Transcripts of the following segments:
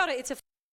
Kia ora,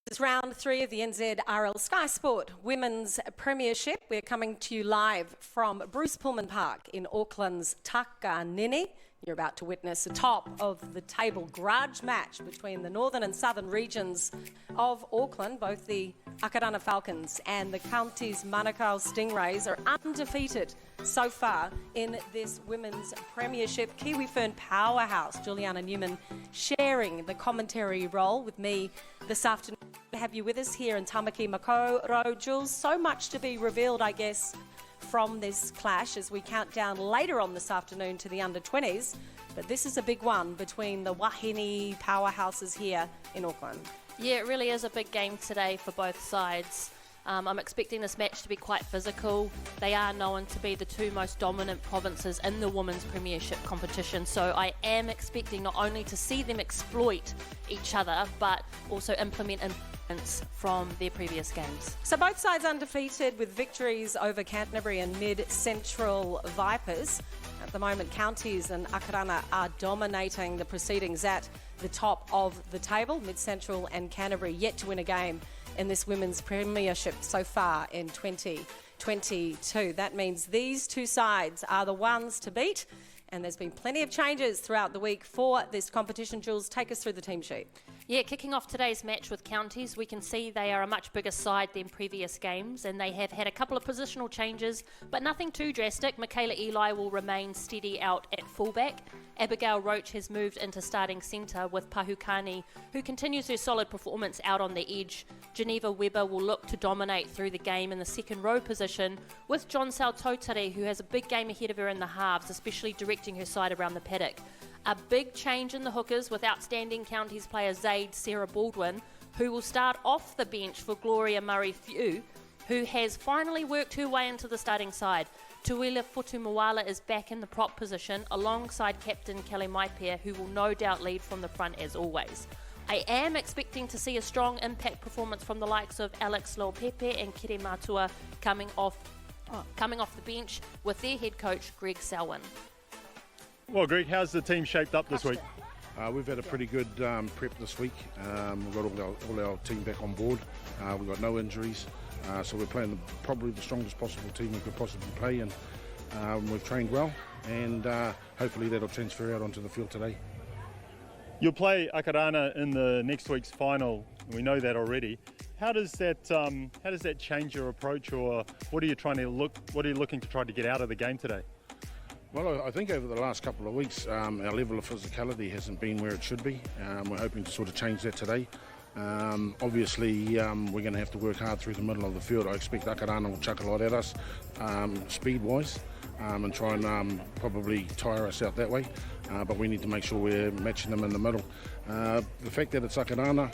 it's round 3 of the NZRL Sky Sport Women's Premiership. We're coming to you live from Bruce Pullman Park in Auckland's Takanini. You're about to witness a top of the table grudge match between the northern and southern regions of Auckland. Both the Akarana Falcons and the county's Manukau Stingrays are undefeated so far in this women's premiership. Kiwi Fern powerhouse Juliana Newman sharing the commentary role with me this afternoon. To have you with us here in Tamaki Makaurau. Jules, so much to be revealed, I guess, from this clash as we count down later on this afternoon to the under-20s. But this is a big one between the Wahine powerhouses here in Auckland. Yeah, it really is a big game today for both sides. I'm expecting this match to be quite physical. They are known to be the two most dominant provinces in the Women's Premiership competition, so I am expecting not only to see them exploit each other, but also implement improvements from their previous games. So both sides undefeated with victories over Canterbury and Mid-Central Vipers. At the moment, Counties and Akarana are dominating the proceedings at the top of the table. Mid-Central and Canterbury yet to win a game in this women's premiership so far in 2022. That means these two sides are the ones to beat, and there's been plenty of changes throughout the week for this competition. Jules, take us through the team sheet. Yeah, kicking off today's match with Counties, we can see they are a much bigger side than previous games, and they have had a couple of positional changes, but nothing too drastic. Michaela Eli will remain steady out at fullback. Abigail Roach has moved into starting centre with Pahukani, who continues her solid performance out on the edge. Geneva Weber will look to dominate through the game in the second row position, with John Sautotare, who has a big game ahead of her in the halves, especially directing her side around the paddock. A big change in the hookers with outstanding Counties player Zaid Sarah Baldwin, who will start off the bench for Gloria Murray-Few, who has finally worked her way into the starting side. Tuila Futumawala is back in the prop position alongside captain Kelly Maipea, who will no doubt lead from the front as always. I am expecting to see a strong impact performance from the likes of Alex Lopepe and Kiri Matua coming off the bench with their head coach Greg Selwyn. Well, Greg, how's the team shaped up this week? We've had a pretty good prep this week. We've got all our team back on board. We've got no injuries. So we're playing probably the strongest possible team we could possibly play, and we've trained well, and hopefully that'll transfer out onto the field today. You'll play Akarana in the next week's final. We know that already. How does that change your approach, or what are you looking to try to get out of the game today? Well, I think over the last couple of weeks, our level of physicality hasn't been where it should be. We're hoping to sort of change that today. Obviously, we're going to have to work hard through the middle of the field. I expect Akarana will chuck a lot at us, speed-wise, and try and probably tire us out that way. But we need to make sure we're matching them in the middle. The fact that it's Akarana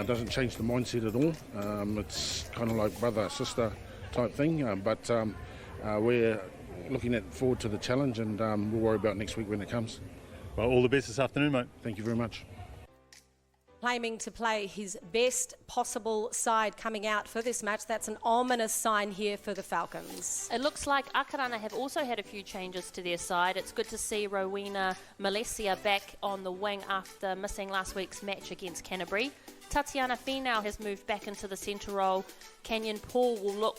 doesn't change the mindset at all. It's kind of like brother-sister type thing, but we're looking forward to the challenge, and we'll worry about next week when it comes. Well, all the best this afternoon, mate. Thank you very much. Claiming to play his best possible side coming out for this match. That's an ominous sign here for the Falcons. It looks like Akarana have also had a few changes to their side. It's good to see Rowena Malesia back on the wing after missing last week's match against Canterbury. Tatiana Finau has moved back into the centre role. Canyon Paul will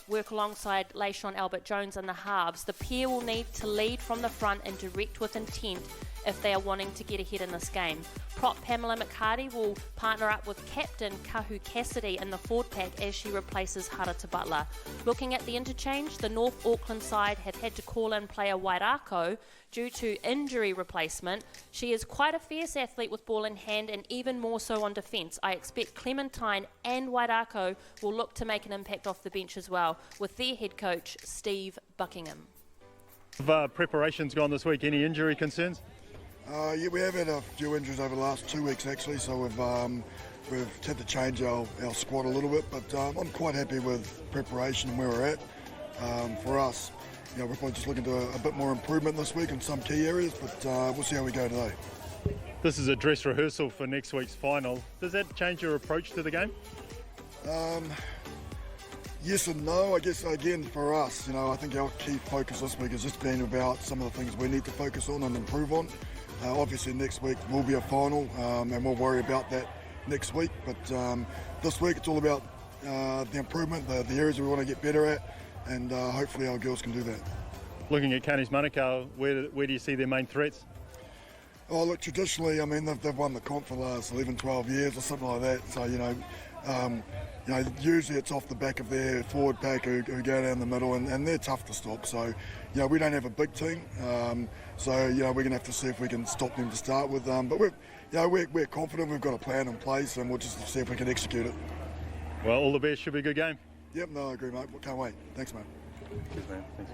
work alongside Leishon Albert-Jones in the halves. The pair will need to lead from the front and direct with intent if they are wanting to get ahead in this game. Prop Pamela McHardy will partner up with captain Kahu Cassidy in the forward pack as she replaces Harata Butler. Looking at the interchange, the North Auckland side have had to call in player Wairako due to injury replacement. She is quite a fierce athlete with ball in hand, and even more so on defence. I expect Clementine and Wairako will look to make an impact off the bench as well, with their head coach Steve Buckingham. Preparations gone this week? Any injury concerns? Yeah, we have had a few injuries over the last 2 weeks actually, so we've had to change our squad a little bit, but I'm quite happy with preparation and where we're at. For us, we're probably just looking to a bit more improvement this week in some key areas, but we'll see how we go today. This is a dress rehearsal for next week's final. Does that change your approach to the game? Yes and no. I guess, again, for us, I think our key focus this week has just been about some of the things we need to focus on and improve on. Obviously next week will be a final, and we'll worry about that next week. But this week it's all about the improvement, the areas we want to get better at, and hopefully our girls can do that. Looking at Counties Manukau, where do you see their main threats? Oh, look, traditionally, I mean, they've won the comp for the last 11, 12 years or something like that. So, usually it's off the back of their forward pack who go down the middle, and they're tough to stop. So, we don't have a big team. So, we're going to have to see if we can stop them to start with. But we're confident, we've got a plan in place, and we'll just see if we can execute it. Well, all the best. Should be a good game. Yep, no, I agree, mate. Can't wait. Thanks, mate. Cheers, man. Thanks.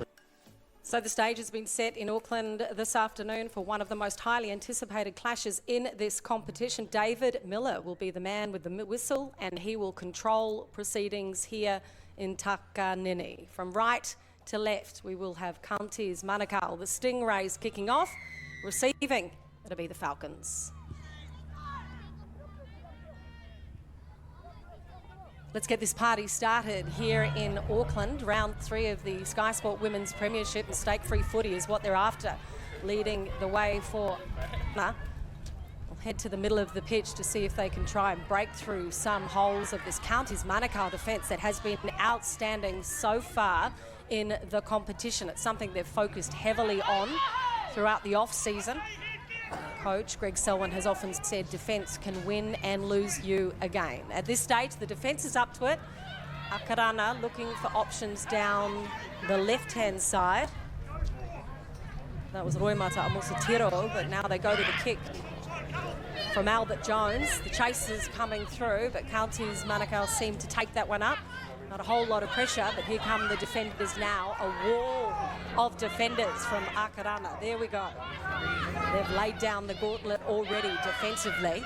So the stage has been set in Auckland this afternoon for one of the most highly anticipated clashes in this competition. David Miller will be the man with the whistle, and he will control proceedings here in Takanini. From right to left, we will have Counties Manukau, the Stingrays kicking off. Receiving, it'll be the Falcons. Let's get this party started here in Auckland. Round 3 of the Sky Sport Women's Premiership. Mistake-free footy is what they're after, leading the way for Akarana. We'll head to the middle of the pitch to see if they can try and break through some holes of this Counties Manukau defence that has been outstanding so far in the competition. It's something they've focused heavily on throughout the off-season. Coach Greg Selwyn has often said defence can win and lose you a game. At this stage, the defence is up to it. Akarana looking for options down the left-hand side. That was Roimata Amusatiro, but now they go to the kick from Albert Jones. The chase is coming through, but Counties Manukau seem to take that one up. Not a whole lot of pressure, but here come the defenders now. A wall of defenders from Akarana. There we go. They've laid down the gauntlet already defensively.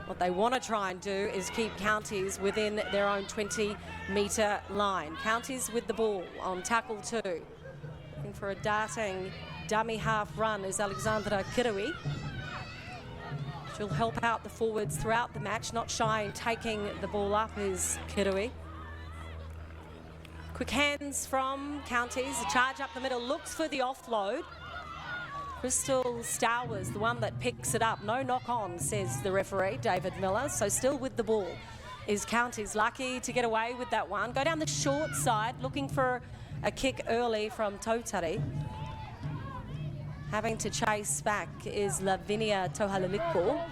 What they want to try and do is keep Counties within their own 20-metre line. Counties with the ball on tackle 2. Looking for a darting dummy half run is Alexandra Kirui. She'll help out the forwards throughout the match. Not shy in taking the ball up is Kirui. Quick hands from Counties. A charge up the middle, looks for the offload. Crystal Stowers, the one that picks it up. No knock on, says the referee, David Miller. So still with the ball is Counties. Lucky to get away with that one. Go down the short side, looking for a kick early from Tautari. Having to chase back is Lavinia Tohalaliko.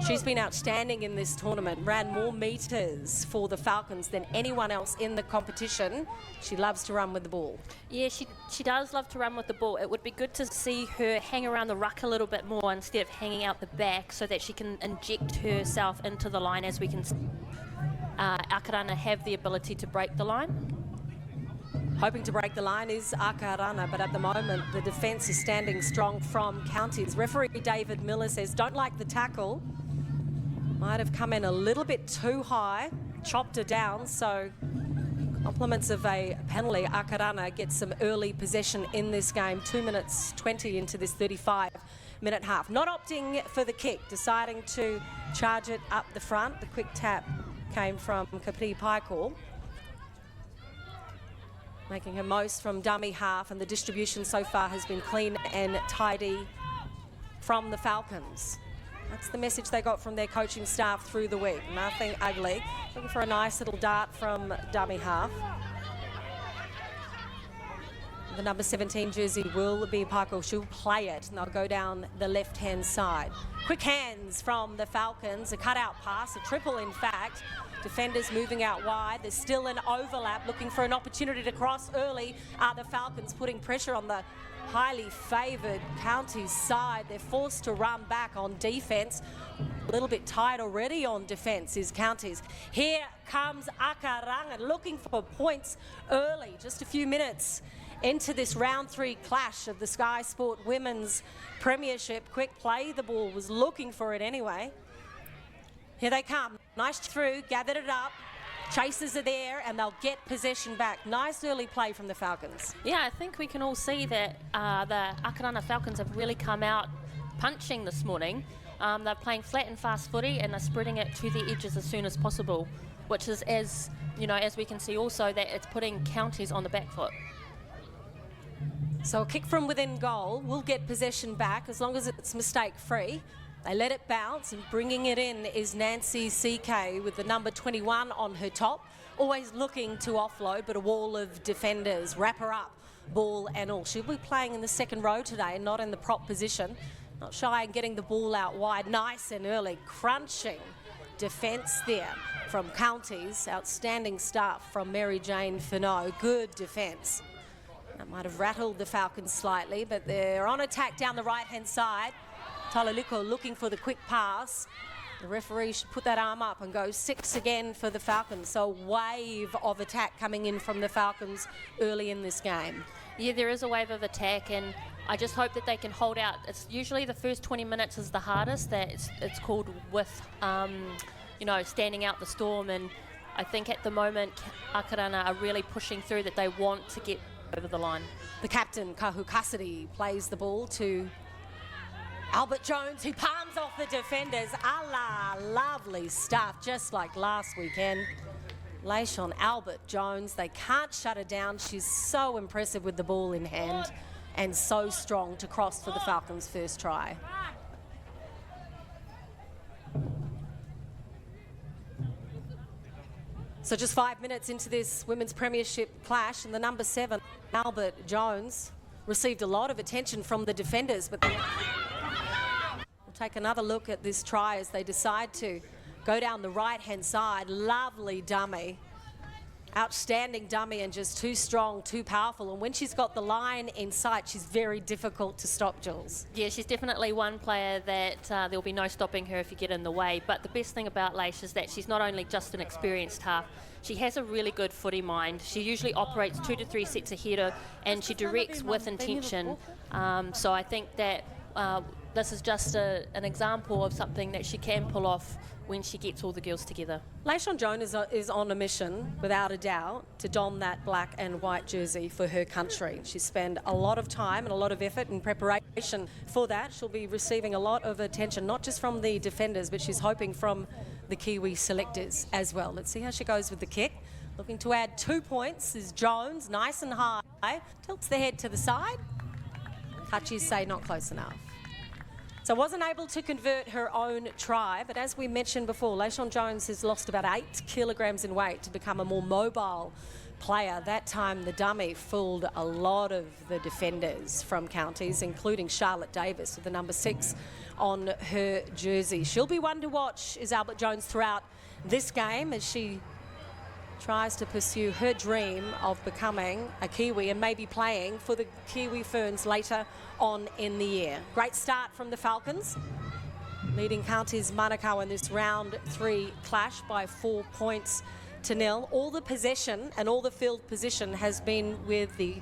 She's been outstanding in this tournament, ran more metres for the Falcons than anyone else in the competition. She loves to run with the ball. Yeah, she does love to run with the ball. It would be good to see her hang around the ruck a little bit more instead of hanging out the back, so that she can inject herself into the line. As we can see, Akarana have the ability to break the line. Hoping to break the line is Akarana, but at the moment the defence is standing strong from Counties. Referee David Miller says don't like the tackle. Might have come in a little bit too high, chopped her down, so compliments of a penalty. Akarana gets some early possession in this game, 2 minutes 20 into this 35-minute half. Not opting for the kick, deciding to charge it up the front. The quick tap came from Kapri Paikor. Making her most from dummy half, and the distribution so far has been clean and tidy from the Falcons. That's the message they got from their coaching staff through the week. Nothing ugly. Looking for a nice little dart from dummy half. The number 17 jersey will be Paikor. She'll play it, and they'll go down the left-hand side. Quick hands from the Falcons. A cutout pass, a triple in fact. Defenders moving out wide. There's still an overlap, looking for an opportunity to cross early. The Falcons putting pressure on the highly favoured Counties side. They're forced to run back on defence. A little bit tired already on defence is Counties. Here comes Akarana looking for points early. Just a few minutes into this round 3 clash of the Sky Sport Women's Premiership. Quick play, the ball was looking for it anyway. Here they come, nice through, gathered it up. Chasers are there and they'll get possession back. Nice early play from the Falcons. Yeah, I think we can all see that the Akarana Falcons have really come out punching this morning. They're playing flat and fast footy, and they're spreading it to the edges as soon as possible, which is, as you know, as we can see also, that it's putting Counties on the back foot. So a kick from within goal will get possession back as long as it's mistake-free. They let it bounce, and bringing it in is Nancy CK with the number 21 on her top. Always looking to offload, but a wall of defenders wrap her up, ball and all. She'll be playing in the second row today, not in the prop position. Not shy in getting the ball out wide. Nice and early, crunching defence there from Counties. Outstanding stuff from Mary Jane Finot. Good defence. That might have rattled the Falcons slightly, but they're on attack down the right-hand side. Talaliko looking for the quick pass. The referee should put that arm up and go 6 again for the Falcons. So a wave of attack coming in from the Falcons early in this game. Yeah, there is a wave of attack, and I just hope that they can hold out. It's usually the first 20 minutes is the hardest. That it's called with, you know, standing out the storm. And I think at the moment, Akarana are really pushing through that they want to get over the line. The captain, Kahu Cassidy, plays the ball to Albert Jones, who palms off the defenders. Lovely stuff, just like last weekend. Leishon Albert Jones, they can't shut her down. She's so impressive with the ball in hand and so strong to cross for the Falcons' first try. So just 5 minutes into this Women's Premiership clash, and the number 7, Albert Jones, received a lot of attention from the defenders, but we'll take another look at this try as they decide to go down the right-hand side. Lovely dummy. Outstanding dummy, and just too strong, too powerful. And when she's got the line in sight, she's very difficult to stop, Jules. Yeah, she's definitely one player that there'll be no stopping her if you get in the way. But the best thing about Leish is that she's not only just an experienced half, she has a really good footy mind. She usually operates 2 to 3 sets ahead, and she directs with intention. So I think that this is just an example of something that she can pull off when she gets all the girls together. Leishon Jones is on a mission, without a doubt, to don that black and white jersey for her country. She spent a lot of time and a lot of effort in preparation for that. She'll be receiving a lot of attention, not just from the defenders, but she's hoping from the Kiwi selectors as well. Let's see how she goes with the kick. Looking to add 2 points is Jones, nice and high. Tilts the head to the side. Touchies say not close enough. So wasn't able to convert her own try, but as we mentioned before, Leishon Jones has lost about 8 kilograms in weight to become a more mobile player. That time the dummy fooled a lot of the defenders from Counties, including Charlotte Davis with the number 6 on her jersey. She'll be one to watch, is Albert Jones, throughout this game as she tries to pursue her dream of becoming a Kiwi and maybe playing for the Kiwi Ferns later on in the year. Great start from the Falcons, leading Counties Manukau in this round 3 clash by 4 points to 0. All the possession and all the field position has been with the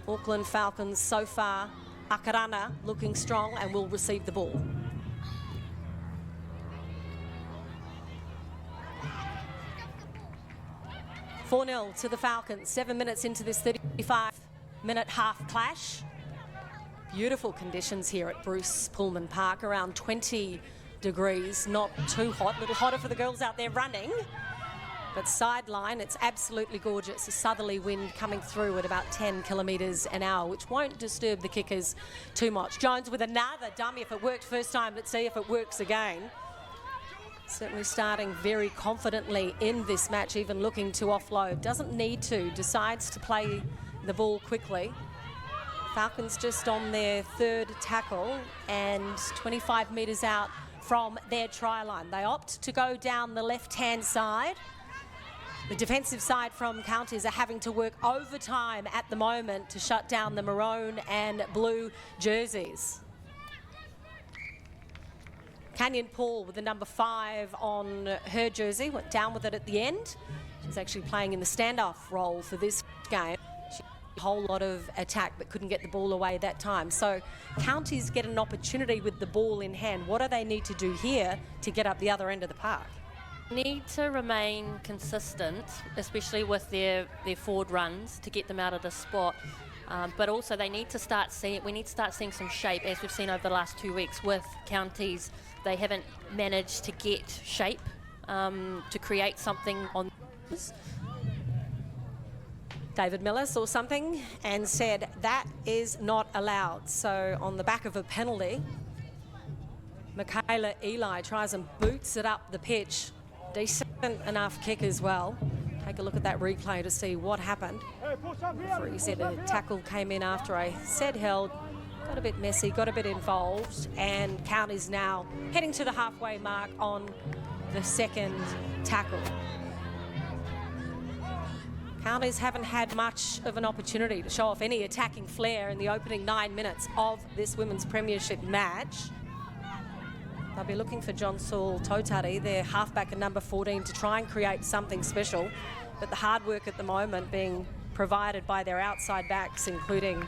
Auckland Falcons so far. Akarana looking strong and will receive the ball. (4-0) to the Falcons. 7 minutes into this 35-minute half clash. Beautiful conditions here at Bruce Pullman Park, around 20 degrees, not too hot, a little hotter for the girls out there running. But sideline, it's absolutely gorgeous. A southerly wind coming through at about 10 kilometres an hour, which won't disturb the kickers too much. Jones with another dummy. If it worked first time, let's see if it works again. Certainly starting very confidently in this match, even looking to offload. Doesn't need to, decides to play the ball quickly. Falcons just on their 3rd tackle and 25 metres out from their try line. They opt to go down the left-hand side. The defensive side from Counties are having to work overtime at the moment to shut down the maroon and blue jerseys. Canyon Paul with the number 5 on her jersey, went down with it at the end. She's actually playing in the standoff role for this game. She had a whole lot of attack but couldn't get the ball away that time. So Counties get an opportunity with the ball in hand. What do they need to do here to get up the other end of the park? Need to remain consistent, especially with their forward runs, to get them out of the spot. But also we need to start seeing some shape, as we've seen over the last 2 weeks with Counties. They haven't managed to get shape to create something on this. David Miller saw something and said that is not allowed. So on the back of a penalty, Michaela Eli tries and boots it up the pitch. Decent enough kick as well. Take a look at that replay to see what happened. Referee said a tackle came in after a set held. Got a bit messy, got a bit involved, and Counties now heading to the halfway mark on the second tackle. Counties haven't had much of an opportunity to show off any attacking flair in the opening 9 minutes of this women's premiership match. They'll be looking for John Saul Totari, their halfback at number 14, to try and create something special. But the hard work at the moment being provided by their outside backs, including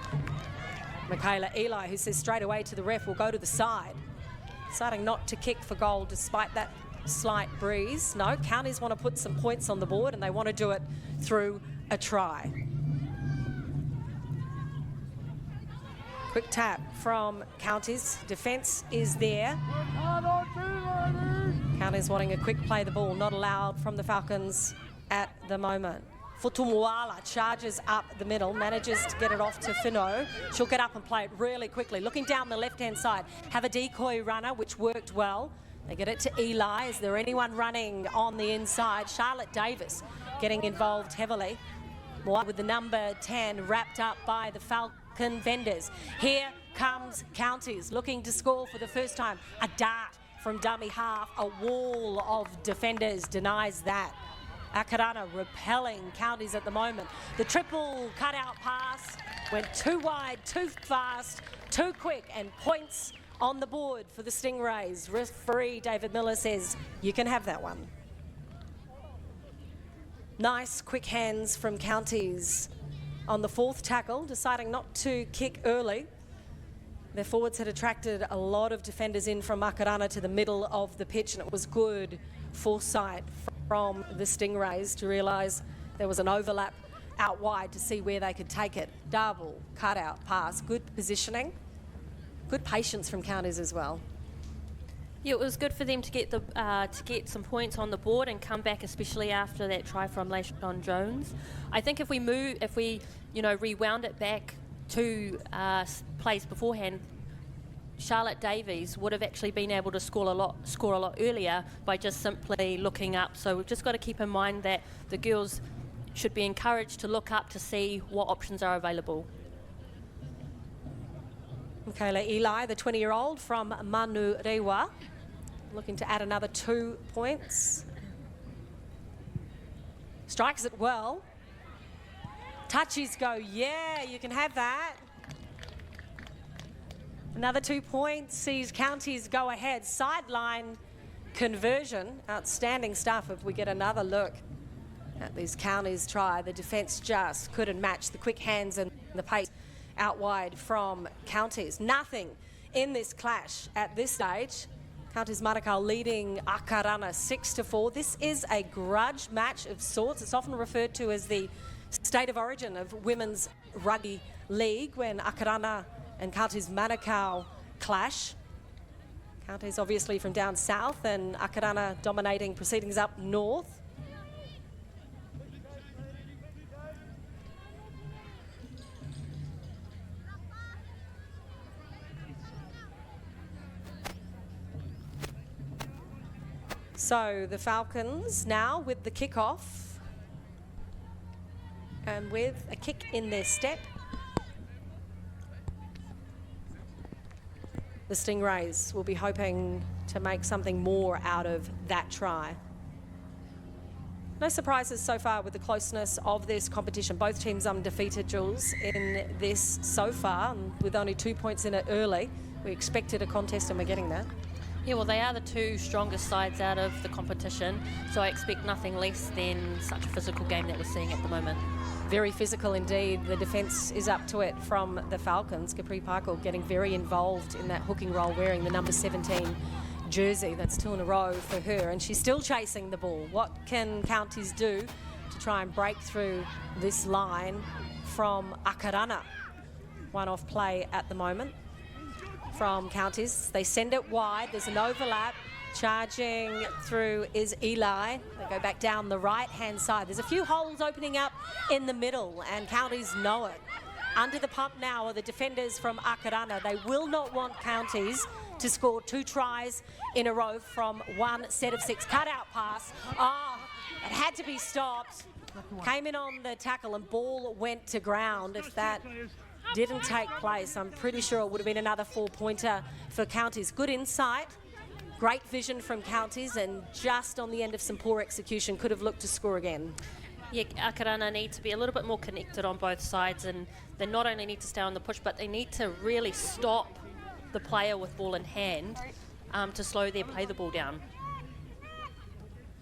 Michaela Eli, who says straight away to the ref, we'll go to the side. Deciding not to kick for goal despite that slight breeze. No, Counties want to put some points on the board, and they want to do it through a try. Quick tap from Counties. Defence is there. Counties wanting a quick play the ball, not allowed from the Falcons at the moment. Futumuala charges up the middle, manages to get it off to Finot. She'll get up and play it really quickly. Looking down the left-hand side, have a decoy runner, which worked well. They get it to Eli. Is there anyone running on the inside? Charlotte Davis getting involved heavily. With the number 10 wrapped up by the Falcon vendors. Here comes Counties looking to score for the first time. A dart from dummy half. A wall of defenders denies that. Akarana repelling Counties at the moment. The triple cutout pass went too wide, too fast, too quick, and points on the board for the Stingrays. Referee David Miller says you can have that one. Nice quick hands from Counties on the fourth tackle, deciding not to kick early. Their forwards had attracted a lot of defenders in from Akarana to the middle of the pitch, and it was good foresight from the Stingrays to realise there was an overlap out wide to see where they could take it. Double cutout pass, good positioning, good patience from Counties as well. Yeah, it was good for them to get some points on the board and come back, especially after that try from LaShawn Jones. I think if we rewound it back to plays beforehand, Charlotte Davies would have actually been able to score a lot earlier by just simply looking up. So we've just got to keep in mind that the girls should be encouraged to look up to see what options are available. Michaela Eli, the 20-year-old from Manurewa, looking to add another 2 points. Strikes it well. Touchies go, yeah, you can have that. Another 2 points sees Counties go ahead. Sideline conversion. Outstanding stuff if we get another look at these Counties try. The defence just couldn't match the quick hands and the pace out wide from Counties. Nothing in this clash at this stage. Counties Manukau leading Akarana 6-4. This is a grudge match of sorts. It's often referred to as the state of origin of women's rugby league when Akarana and Counties Manukau clash. Counties obviously from down south and Akarana dominating proceedings up north. So the Falcons now with the kickoff and with a kick in their step. The Stingrays will be hoping to make something more out of that try. No surprises so far with the closeness of this competition. Both teams undefeated, Jules, in this so far, and with only 2 points in it early. We expected a contest and we're getting that. Yeah, well, they are the two strongest sides out of the competition, so I expect nothing less than such a physical game that we're seeing at the moment. Very physical indeed. The defence is up to it from the Falcons. Capri Parkle getting very involved in that hooking role, wearing the number 17 jersey. That's 2 in a row for her, and she's still chasing the ball. What can Counties do to try and break through this line from Akarana? One off play at the moment from Counties. They send it wide. There's an overlap. Charging through is Eli. They go back down the right-hand side. There's a few holes opening up in the middle, and Counties know it. Under the pump now are the defenders from Akarana. They will not want Counties to score 2 tries in a row from 1 set of 6. Cut-out pass. Oh, it had to be stopped. Came in on the tackle and ball went to ground. If that didn't take place, I'm pretty sure it would have been another 4-pointer for Counties. Good insight, great vision from Counties, and just on the end of some poor execution, could have looked to score again. Yeah, Akarana need to be a little bit more connected on both sides, and they not only need to stay on the push, but they need to really stop the player with ball in hand to slow play the ball down.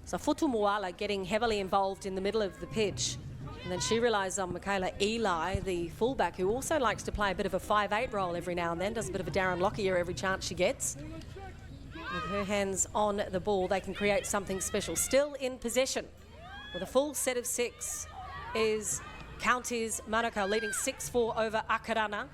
So Futumuala getting heavily involved in the middle of the pitch. And then she relies on Michaela Eli, the fullback, who also likes to play a bit of a 5'8" role every now and then, does a bit of a Darren Lockyer every chance she gets. With her hands on the ball, they can create something special. Still in possession with a full set of 6 is Counties Manukau, leading 6-4 over Akarana.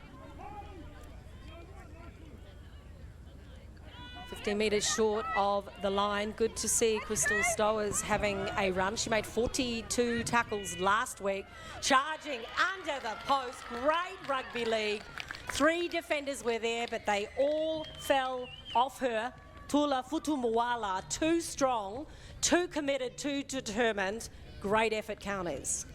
15 metres short of the line. Good to see Crystal Stowers having a run. She made 42 tackles last week. Charging under the post. Great rugby league. 3 defenders were there, but they all fell off her. Tula Futumuala, too strong, too committed, too determined. Great effort, Counties.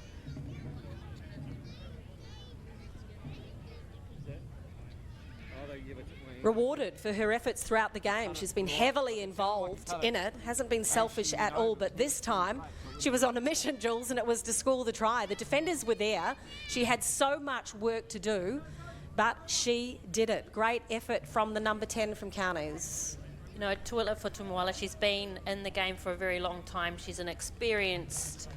Rewarded for her efforts throughout the game. She's been heavily involved in it, hasn't been selfish at all, but this time she was on a mission, Jules, and it was to score the try. The defenders were there. She had so much work to do, but she did it. Great effort from the number 10 from Counties. You know, Tuila Futumuala, she's been in the game for a very long time. She's an experienced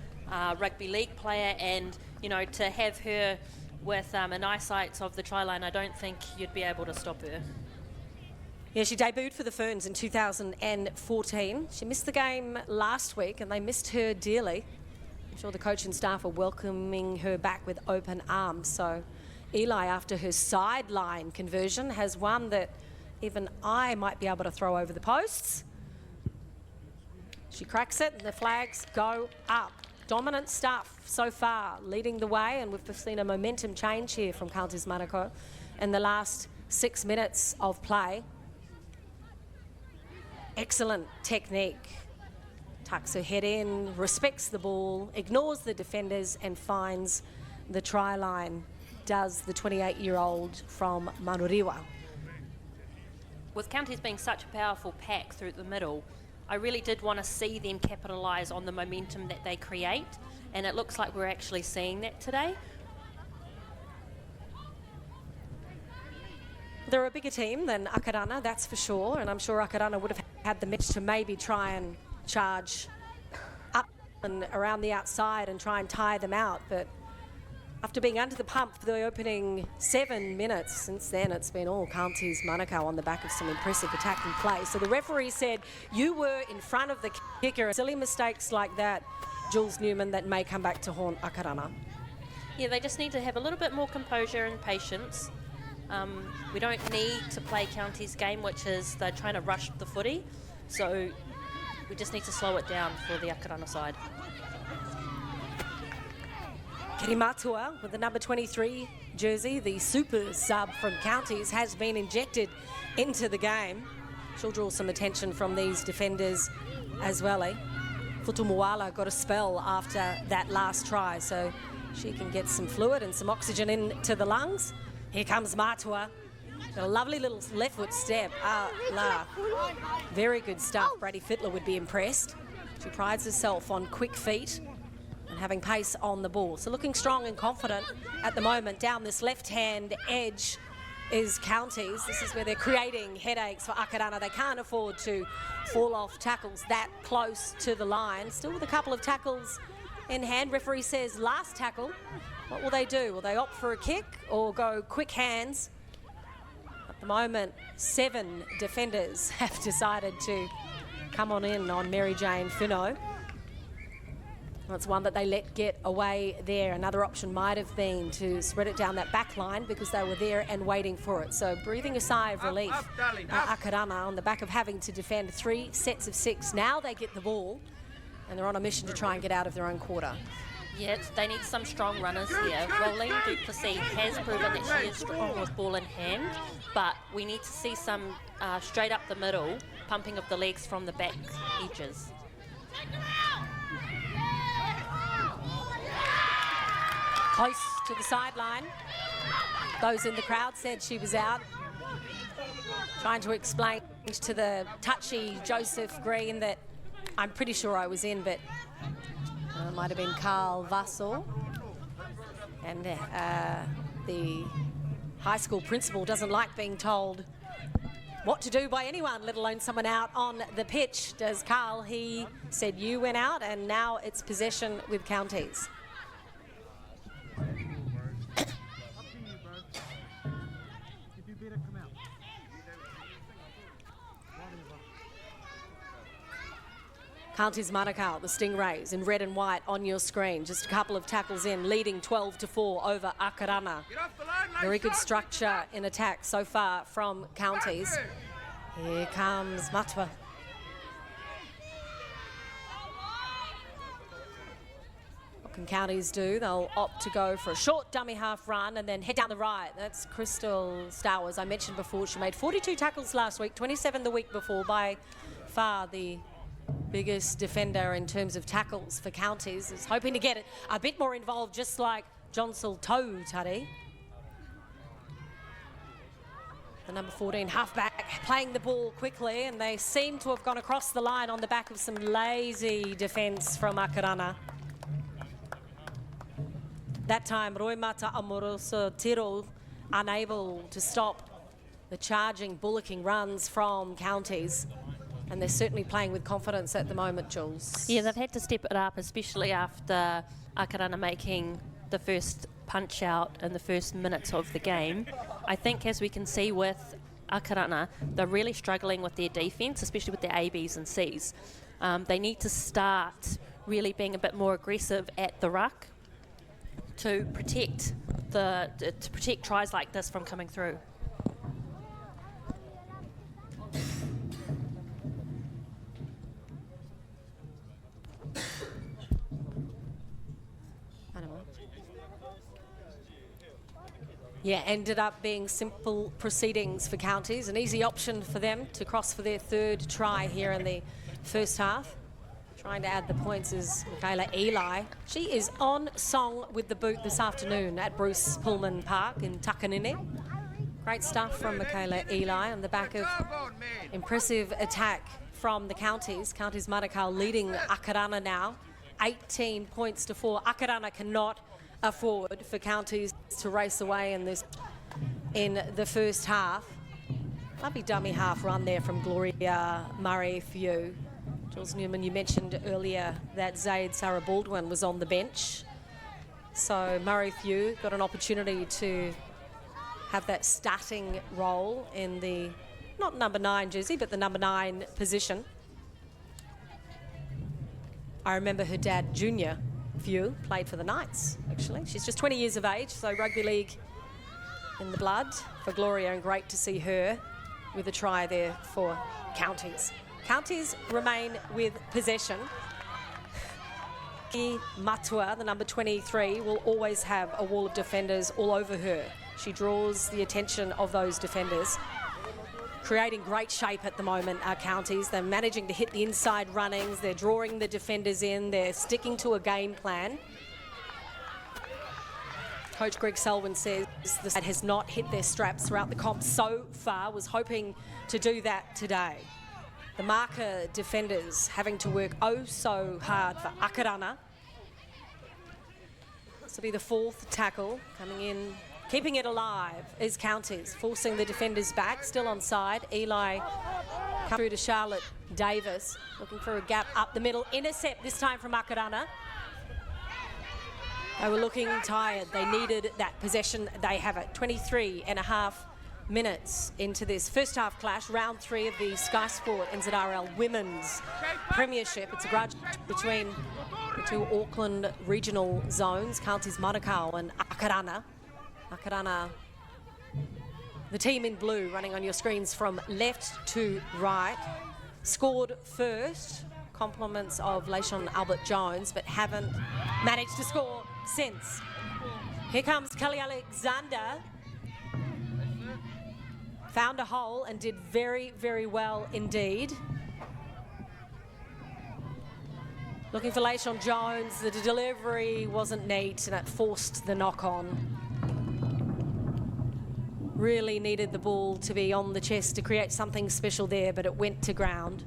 rugby league player, and, you know, to have her with an eyesight of the try line, I don't think you'd be able to stop her. Yeah, she debuted for the Ferns in 2014. She missed the game last week and they missed her dearly. I'm sure the coach and staff are welcoming her back with open arms. So Eli, after her sideline conversion, has one that even I might be able to throw over the posts. She cracks it and the flags go up. Dominant stuff so far, leading the way, and we've seen a momentum change here from Counties Manukau in the last 6 minutes of play. Excellent technique. Tucks her head in, respects the ball, ignores the defenders and finds the try line, does the 28-year-old from Manuriwa. With Counties being such a powerful pack through the middle, I really did want to see them capitalise on the momentum that they create, and it looks like we're actually seeing that today. They're a bigger team than Akarana, that's for sure, and I'm sure Akarana would have had the mitch to maybe try and charge up and around the outside and try and tire them out, but after being under the pump for the opening 7 minutes, since then it's been all Counties Manukau on the back of some impressive attacking play. So the referee said you were in front of the kicker. Silly mistakes like that, Jules Newman, that may come back to haunt Akarana. Yeah, they just need to have a little bit more composure and patience. We don't need to play Counties' game, which is they're trying to rush the footy. So we just need to slow it down for the Akarana side. Kiri Matua with the number 23 jersey, the super sub from Counties, has been injected into the game. She'll draw some attention from these defenders as well. Futumuala got a spell after that last try, so she can get some fluid and some oxygen into the lungs. Here comes Matua. Got a lovely little left foot step. Very good stuff. Brady Fittler would be impressed. She prides herself on quick feet and having pace on the ball. So looking strong and confident at the moment. Down this left-hand edge is Counties. This is where they're creating headaches for Akarana. They can't afford to fall off tackles that close to the line. Still with a couple of tackles in hand. Referee says last tackle. What will they do? Will they opt for a kick or go quick hands? At the moment, 7 defenders have decided to come on in on Mary Jane Finau. That's one that they let get away there. Another option might have been to spread it down that back line because they were there and waiting for it. So breathing a sigh of relief. Akarana on the back of having to defend 3 sets of 6. Now they get the ball and they're on a mission to try and get out of their own quarter. Yeah, they need some strong runners here. Rolene Duplessis has proven that she is strong with ball in hand, but we need to see some straight up the middle, pumping of the legs from the back edges. Close to the sideline. Those in the crowd said she was out. Trying to explain to the touchy Joseph Green that I'm pretty sure I was in, but it might have been Carl Vassal. And the high school principal doesn't like being told what to do by anyone, let alone someone out on the pitch. Does Carl? He said you went out, and now it's possession with Counties. Counties Manukau, the Stingrays in red and white on your screen. Just a couple of tackles in, leading 12-4 over Akarana. Very good structure in attack so far from Counties. Here comes Matwa. What can Counties do? They'll opt to go for a short dummy half run and then head down the right. That's Crystal Stowers. I mentioned before, she made 42 tackles last week, 27 the week before, by far the biggest defender in terms of tackles for Counties. Is hoping to get it a bit more involved, just like Jonsel Tau Tari. The number 14 halfback playing the ball quickly, and they seem to have gone across the line on the back of some lazy defence from Akarana. That time, Roimata Amoroso Tiro unable to stop the charging, bullocking runs from Counties. And they're certainly playing with confidence at the moment, Jules. Yeah, they've had to step it up, especially after Akarana making the first punch out in the first minutes of the game. I think, as we can see with Akarana, they're really struggling with their defence, especially with their A, Bs and Cs. They need to start really being a bit more aggressive at the ruck to protect tries like this from coming through. Yeah, ended up being simple proceedings for Counties. An easy option for them to cross for their third try here in the first half. Trying to add the points is Michaela Eli. She is on song with the boot this afternoon at Bruce Pullman Park in Takanini. Great stuff from Michaela Eli on the back of impressive attack from the Counties. Counties Manukau leading Akarana now, 18 points to 4. Akarana cannot afford for Counties to race away in the first half. Lovely dummy half run there from Gloria Murray-Few. Jules Newman, you mentioned earlier that Zaid Sarah Baldwin was on the bench. So Murray-Few got an opportunity to have that starting role in the, not number 9 jersey, but the number 9 position. I remember her dad, Junior Few, played for the Knights, actually. She's just 20 years of age, so rugby league in the blood for Gloria, and great to see her with a try there for Counties. Counties remain with possession. Matua, the number 23, will always have a wall of defenders all over her. She draws the attention of those defenders. Creating great shape at the moment are Counties. They're managing to hit the inside runnings. They're drawing the defenders in. They're sticking to a game plan. Coach Greg Selwyn says the side has not hit their straps throughout the comp so far, was hoping to do that today. The marker defenders having to work oh so hard for Akarana. This will be the 4th tackle coming in. Keeping it alive is Counties, forcing the defenders back, still onside. Eli come through to Charlotte Davis, looking for a gap up the middle. Intercept this time from Akarana. They were looking tired. They needed that possession. They have it. 23.5 minutes into this first half clash, round 3 of the Sky Sport NZRL Women's Premiership. It's a grudge between the 2 Auckland regional zones, Counties Manukau and Akarana. Akarana, the team in blue running on your screens from left to right, scored first, compliments of Leishon Albert-Jones, but haven't managed to score since. Here comes Kelly Alexander. Found a hole and did very, very well indeed. Looking for Leishon Jones. The delivery wasn't neat and it forced the knock-on. Really needed the ball to be on the chest to create something special there, but it went to ground.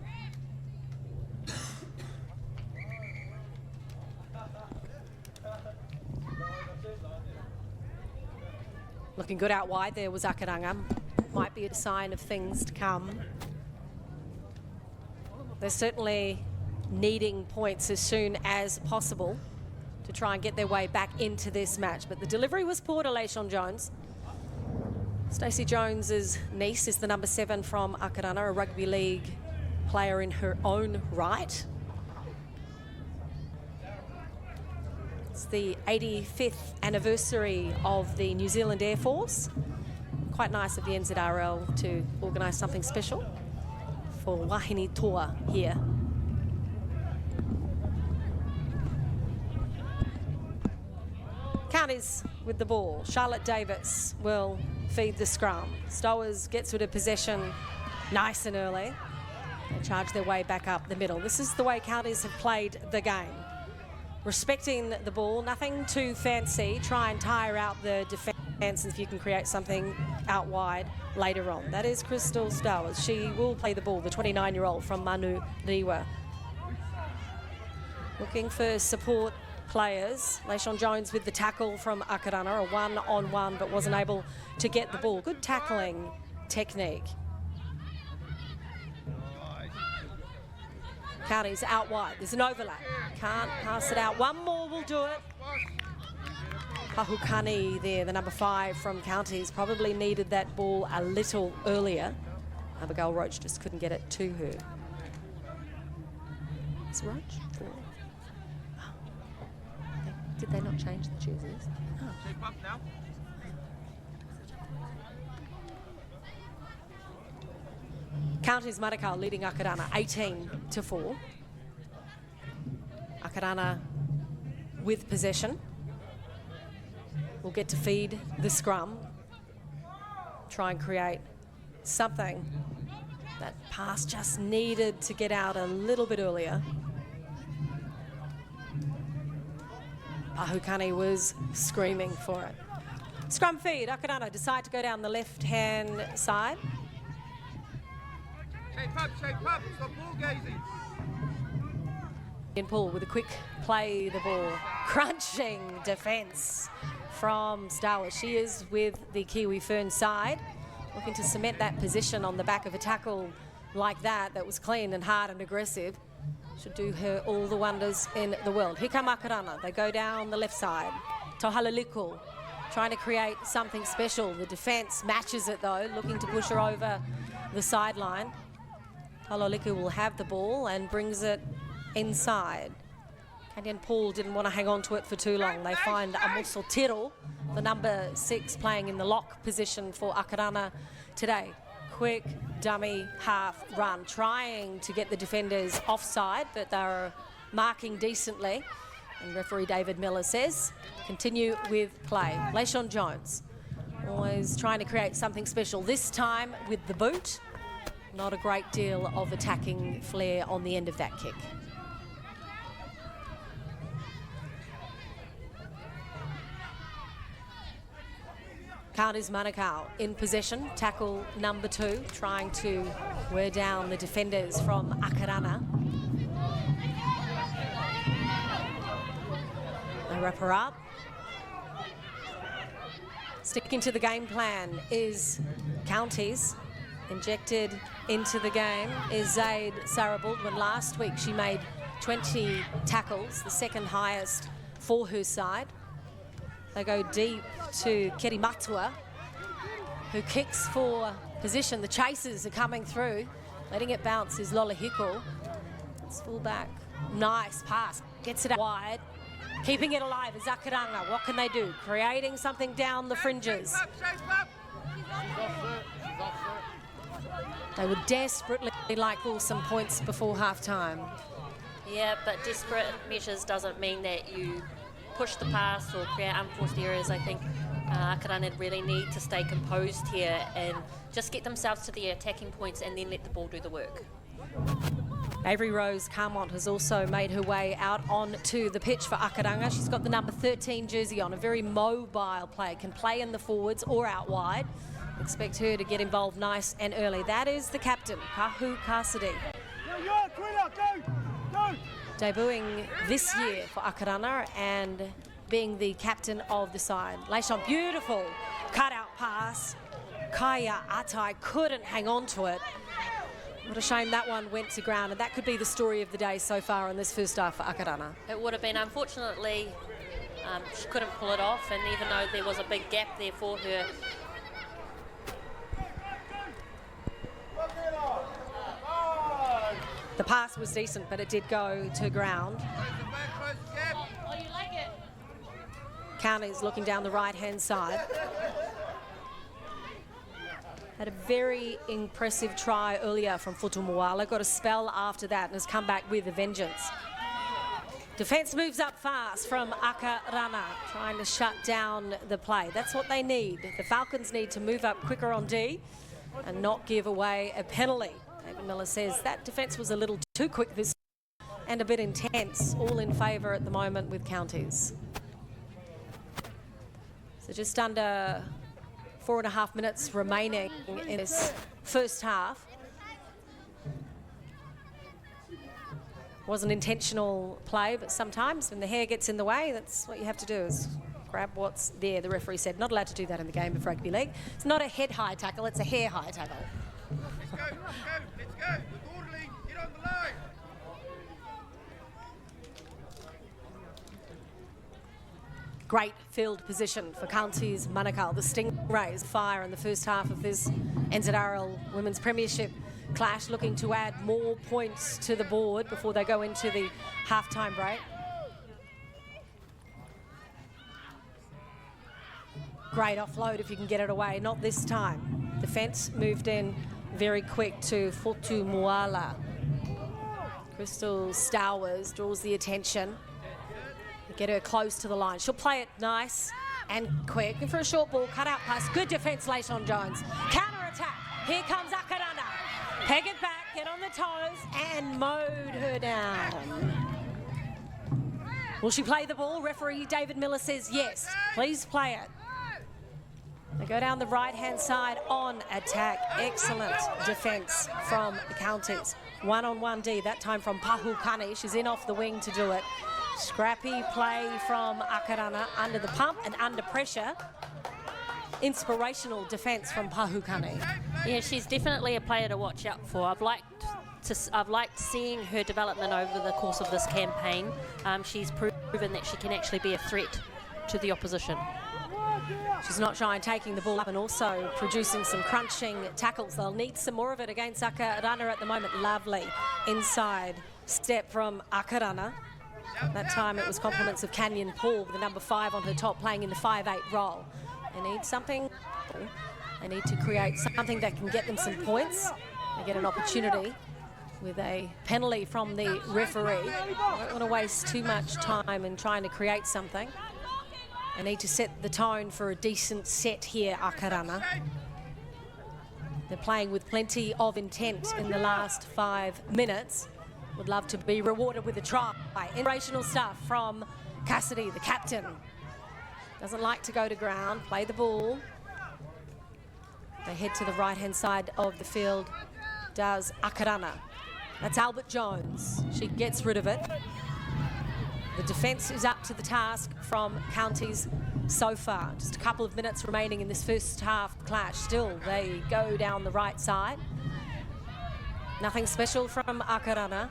Looking good out wide there was Akarana. Might be a sign of things to come. They're certainly needing points as soon as possible to try and get their way back into this match. But the delivery was poor to Leishon Jones. Stacey Jones's niece is the number 7 from Akarana, a rugby league player in her own right. It's the 85th anniversary of the New Zealand Air Force. Quite nice of the NZRL to organise something special for Wahine Toa here. Counties with the ball. Charlotte Davis will feed the scrum. Stowers gets rid of possession nice and early. They charge their way back up the middle. This is the way Counties have played the game. Respecting the ball, nothing too fancy. Try and tire out the defence if you can create something out wide later on. That is Crystal Stowers. She will play the ball, the 29-year-old from Manu Riwa. Looking for support players. Leishon Jones with the tackle from Akarana, a one-on-one, but wasn't able to get the ball. Good tackling technique. Counties out wide. There's an overlap. Can't pass it out. One more will do it. Pahukani there, the number 5 from Counties, probably needed that ball a little earlier. Abigail Roach just couldn't get it to her. It's Roach? Did they not change the jerseys? Oh. Counties Manukau leading Akarana 18-4. Akarana with possession. Will get to feed the scrum. Try and create something. That pass just needed to get out a little bit earlier. Ahukani was screaming for it. Scrum feed. Akarana decide to go down the left-hand side. Shape up, stop ball gazing. In Paul with a quick play the ball. Crunching defence from Stowers. She is with the Kiwi Fern side. Looking to cement that position on the back of a tackle like that was clean and hard and aggressive. Should do her all the wonders in the world. Here come Akarana. They go down the left side. Tohalaliku trying to create something special. The defence matches it though, looking to push her over the sideline. Tohalaliku will have the ball and brings it inside. Canyon Paul didn't want to hang on to it for too long. They find Amuso Tiro, the number 6, playing in the lock position for Akarana today. Quick dummy half run, trying to get the defenders offside, but they're marking decently. And referee David Miller says, continue with play. Leishon Jones, always trying to create something special, this time with the boot. Not a great deal of attacking flair on the end of that kick. Counties Manukau in possession, tackle number 2, trying to wear down the defenders from Akarana. They wrap her up. Sticking to the game plan is Counties. Injected into the game is Zaid Sarah Baldwin. Last week she made 20 tackles, the second highest for her side. They go deep to Keri Matua, who kicks for position. The chasers are coming through. Letting it bounce is Lola Hiko. It's fullback. Nice pass. Gets it out wide. Keeping it alive is Akarana. What can they do? Creating something down the fringes. They would desperately like all some points before half-time. Yeah, but desperate measures doesn't mean that you push the pass or create unforced errors. I think Akarana really need to stay composed here and just get themselves to the attacking points and then let the ball do the work. Avery Rose Carmont has also made her way out onto the pitch for Akaranga. She's got the number 13 jersey on, a very mobile player, can play in the forwards or out wide. Expect her to get involved nice and early. That is the captain, Kahu Cassidy. Debuting this year for Akarana and being the captain of the side. Leishon, beautiful cutout pass. Kaya Atai couldn't hang on to it. What a shame that one went to ground, and that could be the story of the day so far in this first half for Akarana. It would have been, unfortunately, she couldn't pull it off, and even though there was a big gap there for her, the pass was decent, but it did go to ground. Counties looking down the right-hand side. Had a very impressive try earlier from Futumuala, got a spell after that and has come back with a vengeance. Defence moves up fast from Akarana, trying to shut down the play. That's what they need. The Falcons need to move up quicker on D and not give away a penalty. David Miller says that defence was a little too quick this and a bit intense, all in favour at the moment with counties. So just under 4.5 minutes remaining in this first half. Wasn't intentional play, but sometimes when the hair gets in the way, that's what you have to do, is grab what's there. The referee said not allowed to do that in the game of rugby league. It's not a head high tackle, it's a hair high tackle. Let's go. With orderly, get on the line. Great field position for Counties Manukau. The Stingrays fire in the first half of this NZRL Women's Premiership clash, looking to add more points to the board before they go into the halftime break. Great offload if you can get it away, not this time. Defence moved in very quick to Futumuala. Crystal Stowers draws the attention. Get her close to the line. She'll play it nice and quick. And for a short ball, cut out pass. Good defence, Leishon Jones. Counter attack. Here comes Akarana. Peg it back, get on the toes, and mowed her down. Will she play the ball? Referee David Miller says yes. Please play it. They go down the right-hand side on attack. Excellent defence from the Counties. One-on-one D, that time from Pahukani. She's in off the wing to do it. Scrappy play from Akarana under the pump and under pressure. Inspirational defence from Pahukani. yeah, she's definitely a player to watch out for. I've liked seeing her development over the course of this campaign. She's proven that she can actually be a threat to the opposition. She's not shy in taking the ball up and also producing some crunching tackles. They'll need some more of it against Akarana at the moment. Lovely inside step from Akarana. That time it was compliments of Canyon Paul with the number 5 on her top, playing in the 5'8" role. They need something. They need to create something that can get them some points. They get an opportunity with a penalty from the referee. They don't want to waste too much time in trying to create something. They need to set the tone for a decent set here, Akarana. They're playing with plenty of intent in the last 5 minutes. Would love to be rewarded with a try. Inspirational stuff from Cassidy, the captain. Doesn't like to go to ground, play the ball. They head to the right-hand side of the field, does Akarana. That's Albert Jones. She gets rid of it. The defence is up to the task from Counties so far. Just a couple of minutes remaining in this first half clash. Still, they go down the right side. Nothing special from Akarana.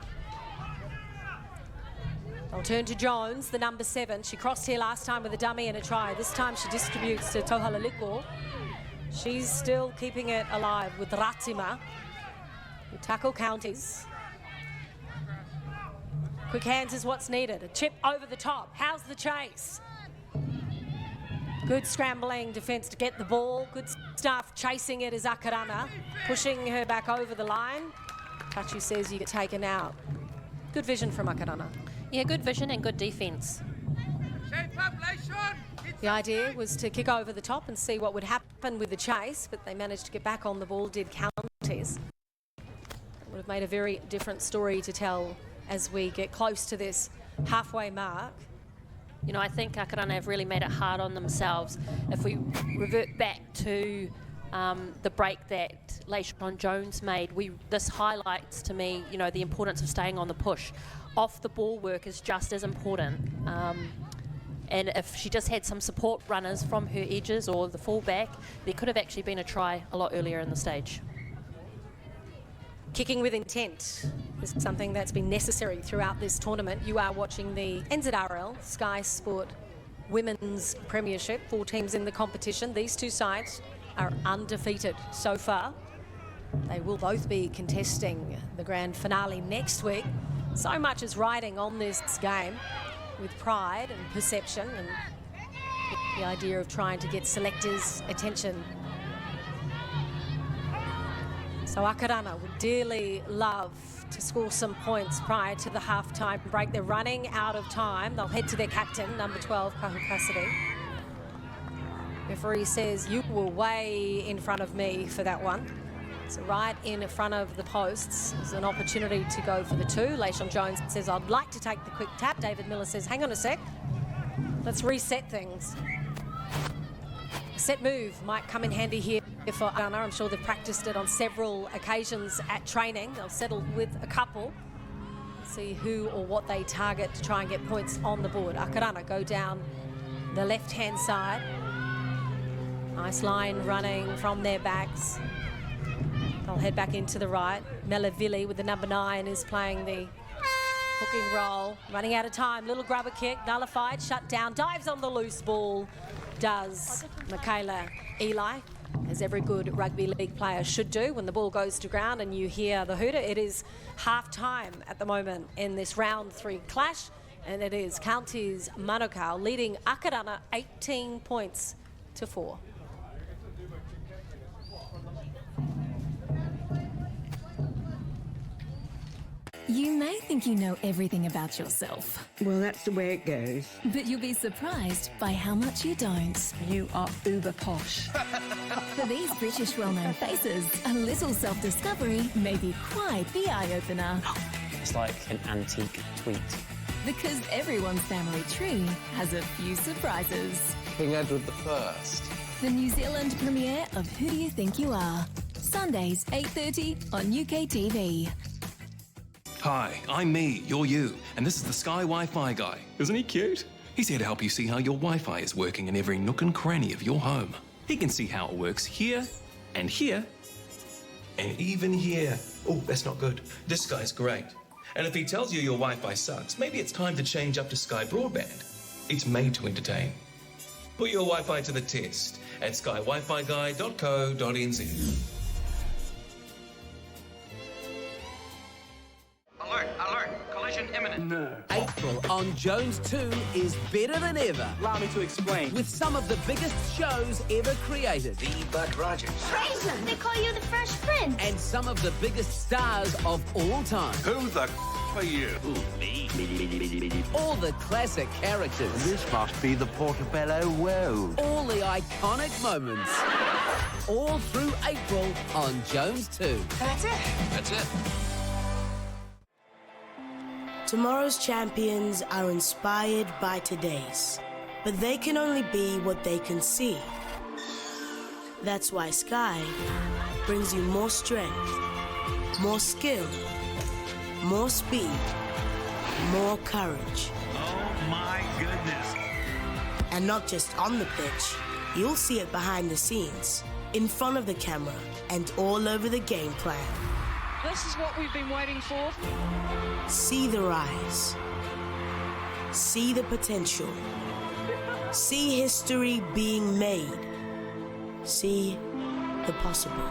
They'll turn to Jones, the number 7. She crossed here last time with a dummy and a try. This time she distributes to Tohalaliko. She's still keeping it alive with Ratima, who tackle Counties. Quick hands is what's needed. A chip over the top. How's the chase? Good scrambling defence to get the ball. Good stuff chasing it is Akarana, pushing her back over the line. Tachi says you get taken out. Good vision from Akarana. Yeah, good vision and good defence. Shape up, Leishon. The idea was to kick over the top and see what would happen with the chase, but they managed to get back on the ball, did Counties. It would have made a very different story to tell as we get close to this halfway mark. You know, I think Akarana have really made it hard on themselves. If we revert back to the break that Leishon Jones made, this highlights to me, you know, the importance of staying on the push. Off the ball work is just as important. And if she just had some support runners from her edges or the fullback, there could have actually been a try a lot earlier in the stage. Kicking with intent is something that's been necessary throughout this tournament. You are watching the NZRL Sky Sport Women's Premiership. 4 teams in the competition. These 2 sides are undefeated so far. They will both be contesting the grand finale next week. So much is riding on this game with pride and perception and the idea of trying to get selectors' attention. So Akarana would dearly love to score some points prior to the halftime break. They're running out of time. They'll head to their captain, number 12, Kahu Cassidy. Referee says, you were way in front of me for that one. So right in front of the posts is an opportunity to go for the 2. Leishon Jones says, I'd like to take the quick tap. David Miller says, hang on a sec. Let's reset things. Set move might come in handy here for Akarana. I'm sure they've practiced it on several occasions at training. They'll settle with a couple. See who or what they target to try and get points on the board. Akarana go down the left-hand side. Nice line running from their backs. They'll head back into the right. Melavili with the number 9 is playing the hooking role. Running out of time. Little grubber kick. Nullified. Shut down. Dives on the loose ball. Does Michaela Eli, as every good rugby league player should do when the ball goes to ground and you hear the hooter. It is half-time at the moment in this round 3 clash, and it is Counties Manukau leading Akarana 18 points to 4. You may think you know everything about yourself, Well, that's the way it goes. but you'll be surprised by how much you don't. You are uber posh. For these British well-known faces, a little self-discovery may be quite the eye-opener. It's like an antique tweet. Because everyone's family tree has a few surprises. King Edward I. The New Zealand premiere of Who Do You Think You Are? Sundays, 8:30 on UK TV. Hi, I'm me, you're you, and this is the Sky Wi-Fi guy. Isn't he cute? He's here to help you see how your Wi-Fi is working in every nook and cranny of your home. He can see how it works here, and even here. Oh, that's not good. This guy's great. And if he tells you your Wi-Fi sucks, maybe it's time to change up to Sky Broadband. It's made to entertain. Put your Wi-Fi to the test at skywifi.co.nz. Alert, collision imminent. No. April on Jones 2 is better than ever. Allow me to explain. With some of the biggest shows ever created. The Buck Rogers. Fraser, they call you the Fresh Prince. And some of the biggest stars of all time. Who the are you? Ooh, me. All the classic characters. This must be the Portobello Road. All the iconic moments. All through April on Jones 2. That's it. That's it. Tomorrow's champions are inspired by today's, but they can only be what they can see. That's why Sky brings you more strength, more skill, more speed, more courage. Oh my goodness. And not just on the pitch, you'll see it behind the scenes, in front of the camera, and all over the game plan. This is what we've been waiting for. See the rise. See the potential. See history being made. See the possible.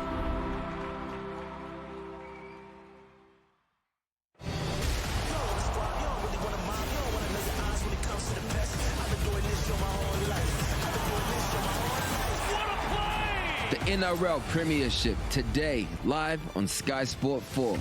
The NRL Premiership today, live on Sky Sport 4.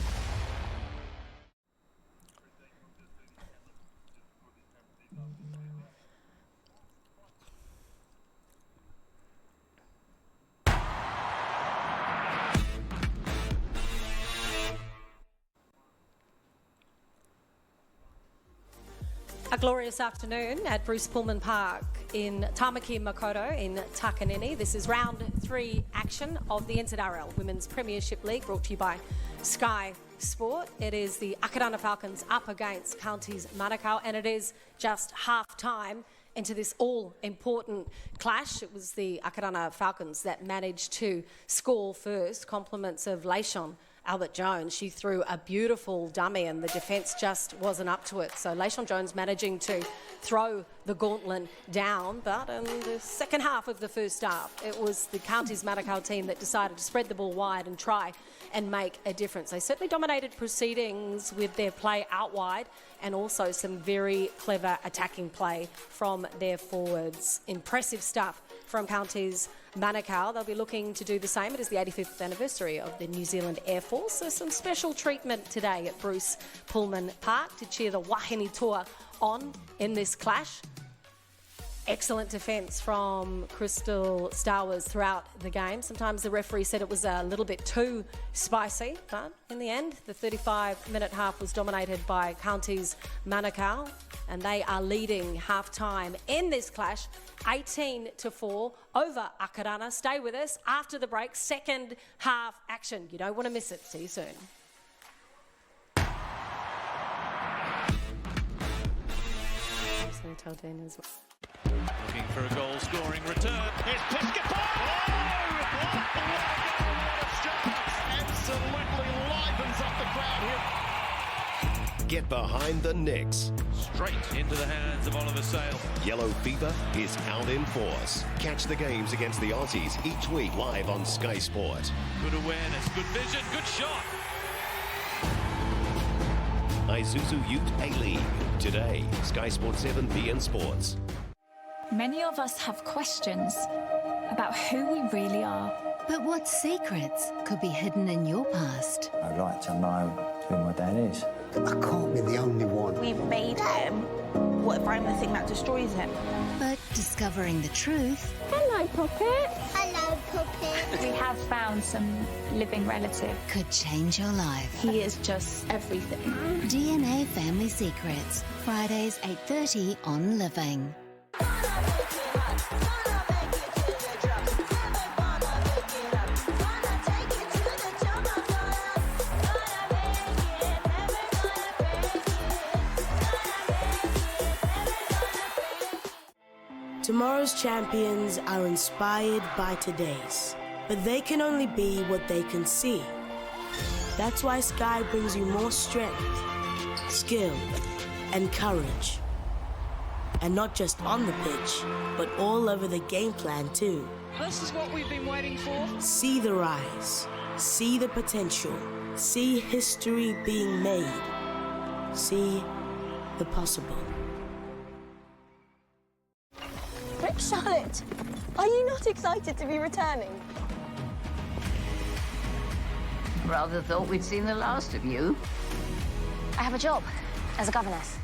A glorious afternoon at Bruce Pullman Park in Tamaki Makaurau in Takanini. This is round 3 action of the NZRL Women's Premiership League, brought to you by Sky Sport. It is the Akarana Falcons up against Counties Manukau, and it is just half-time into this all-important clash. It was the Akarana Falcons that managed to score first. Compliments of Leishon Albert-Jones. She threw a beautiful dummy and the defence just wasn't up to it. So Leishon Jones managing to throw the gauntlet down, but in the second half of the first half, it was the Counties Manukau team that decided to spread the ball wide and try and make a difference. They certainly dominated proceedings with their play out wide and also some very clever attacking play from their forwards. Impressive stuff from Counties Manukau. They'll be looking to do the same. It is the 85th anniversary of the New Zealand Air Force, so some special treatment today at Bruce Pullman Park to cheer the Wahine tour on in this clash. Excellent defence from Crystal Stowers throughout the game. Sometimes the referee said it was a little bit too spicy, but in the end, the 35-minute half was dominated by Counties Manukau, and they are leading half-time in this clash, 18-4 over Akarana. Stay with us after the break. Second half action. You don't want to miss it. See you soon. Looking for a goal-scoring return. Here's Piscopo! Oh, what a start! Absolutely livens up the crowd here. Get behind the Knicks. Straight into the hands of Oliver Sale. Yellow Fever is out in force. Catch the games against the Aussies each week live on Sky Sport. Good awareness, good vision, good shot. Isuzu Ute A-League. Today, Sky Sport 7 BN Sports. Many of us have questions about who we really are. But what secrets could be hidden in your past? I'd like to know who my dad is. I can't be the only one. We've made him. What if I'm the thing that destroys him? But discovering the truth... Hello, Puppet. Hello, Puppet. We have found some living relative. ...could change your life. He is just everything. DNA Family Secrets. Fridays, 8:30 on Living. Tomorrow's champions are inspired by today's, but they can only be what they can see. That's why Sky brings you more strength, skill, and courage. And not just on the pitch, but all over the game plan too. This is what we've been waiting for. See the rise, see the potential, see history being made, see the possible. Charlotte, are you not excited to be returning? Rather thought we'd seen the last of you. I have a job as a governess.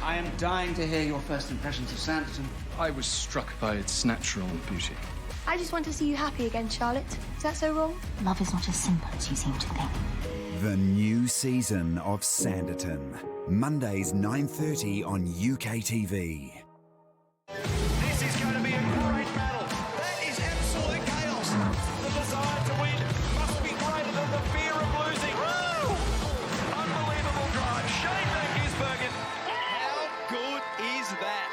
I am dying to hear your first impressions of Sanderton. I was struck by its natural beauty. I just want to see you happy again, Charlotte. Is that so wrong? Love is not as simple as you seem to think. The new season of Sanderton. Mondays 9:30 on UK TV. This is going to be a great battle. That is absolute chaos. The desire to win must be greater than the fear of losing. Woo! Unbelievable drive. Shane Van Gisbergen. How good is that?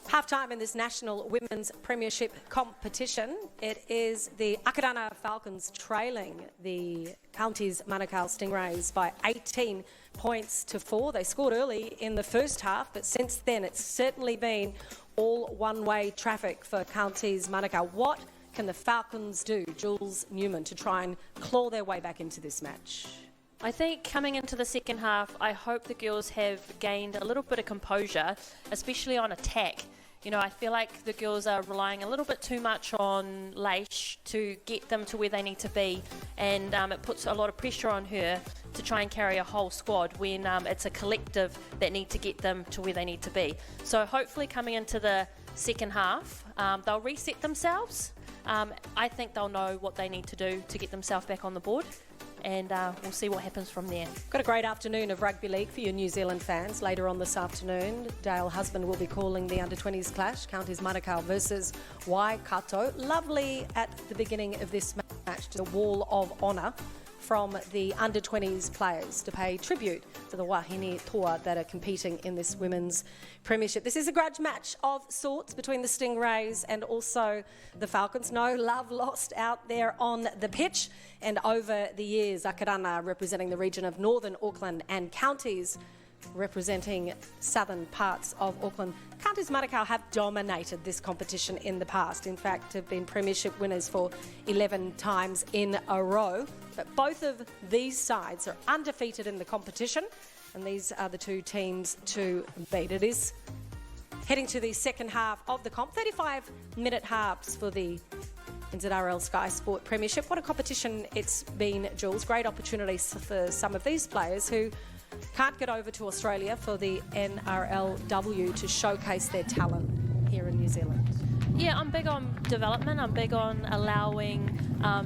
Half-time in this National Women's Premiership competition. It is the Akarana Falcons trailing the Counties Manukau Stingrays by 18 points to 4. They scored early in the first half, but since then it's certainly been all one-way traffic for Counties Manukau. What can the Falcons do, Jules Newman, to try and claw their way back into this match? I think coming into the second half, I hope the girls have gained a little bit of composure, especially on attack. You know, I feel like the girls are relying a little bit too much on Leish to get them to where they need to be, and it puts a lot of pressure on her to try and carry a whole squad when it's a collective that need to get them to where they need to be. So hopefully coming into the second half, they'll reset themselves. I think they'll know what they need to do to get themselves back on the board, and we'll see what happens from there. Got a great afternoon of rugby league for your New Zealand fans. Later on this afternoon, Dale Husband will be calling the under-20s clash, Counties Manukau versus Waikato. Lovely at the beginning of this match, the wall of honour from the under-20s players to pay tribute to the Wahine Toa that are competing in this women's premiership. This is a grudge match of sorts between the Stingrays and also the Falcons. No love lost out there on the pitch. And over the years, Akarana representing the region of Northern Auckland and Counties representing southern parts of Auckland. Counties Manukau have dominated this competition in the past. In fact, have been premiership winners for 11 times in a row. But both of these sides are undefeated in the competition, and these are the two teams to beat. It is heading to the second half of the comp, 35-minute halves for the NZRL Sky Sport Premiership. What a competition it's been, Jules. Great opportunities for some of these players who can't get over to Australia for the Akarana W to showcase their talent here in New Zealand. Yeah, I'm big on development. I'm big on allowing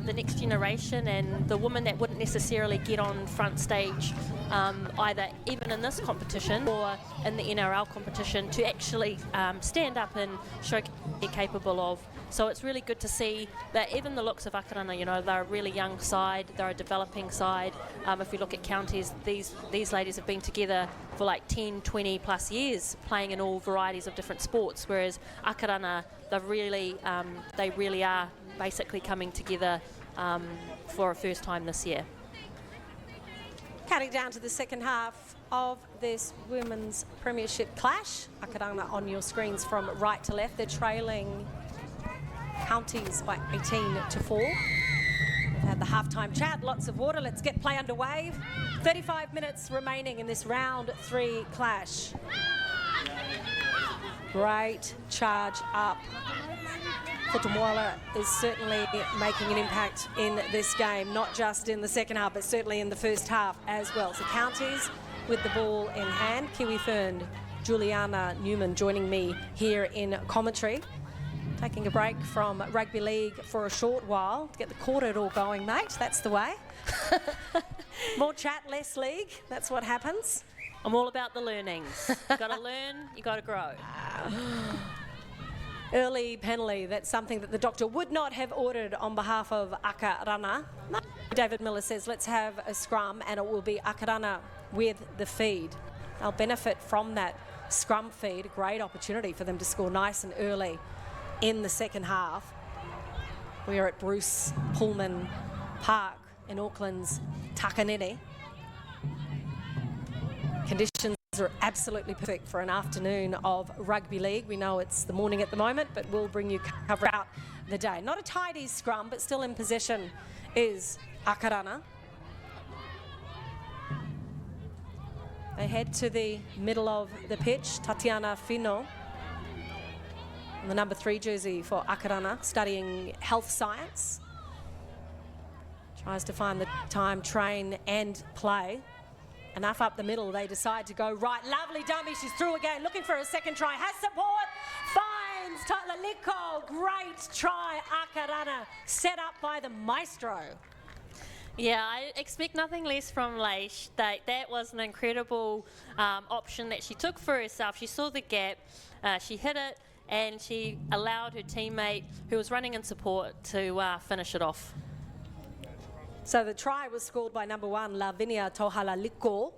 the next generation and the women that wouldn't necessarily get on front stage either even in this competition or in the NRL competition to actually stand up and show what they're capable of. So it's really good to see that even the looks of Akarana, you know, they're a really young side, they're a developing side. If you look at Counties, these ladies have been together for like 10, 20 plus years playing in all varieties of different sports, whereas Akarana, they really are basically coming together for a first time this year. Counting down to the second half of this women's premiership clash. Akarana on your screens from right to left. They're trailing Counties by 18-4. We've had the halftime chat, lots of water. Let's get play underway. 35 minutes remaining in this round 3 clash. Great charge up. Futumoala is certainly making an impact in this game, not just in the second half, but certainly in the first half as well. So Counties with the ball in hand. Kiwi Fern, Juliana Newman joining me here in commentary. Taking a break from rugby league for a short while to get the quarter all going, mate. That's the way. More chat, less league. That's what happens. I'm all about the learnings. You got to learn, you got to grow. Early penalty, that's something that the doctor would not have ordered on behalf of Akarana. David Miller says, let's have a scrum, and it will be Akarana with the feed. They'll benefit from that scrum feed. Great opportunity for them to score nice and early in the second half. We are at Bruce Pullman Park in Auckland's Takanini. Conditions are absolutely perfect for an afternoon of rugby league. We know it's the morning at the moment, but we'll bring you cover out the day. Not a tidy scrum, but still in possession is Akarana. They head to the middle of the pitch. Tatiana Fino, the number 3 jersey for Akarana, studying health science. Tries to find the time, train and play. Enough up the middle, they decide to go right. Lovely dummy, she's through again, looking for a second try. Has support, finds Tatlaliko. Great try, Akarana, set up by the maestro. Yeah, I expect nothing less from Leish. That was an incredible option that she took for herself. She saw the gap, she hit it, and she allowed her teammate, who was running in support, to finish it off. So the try was scored by number 1, Lavinia Tohalaliko.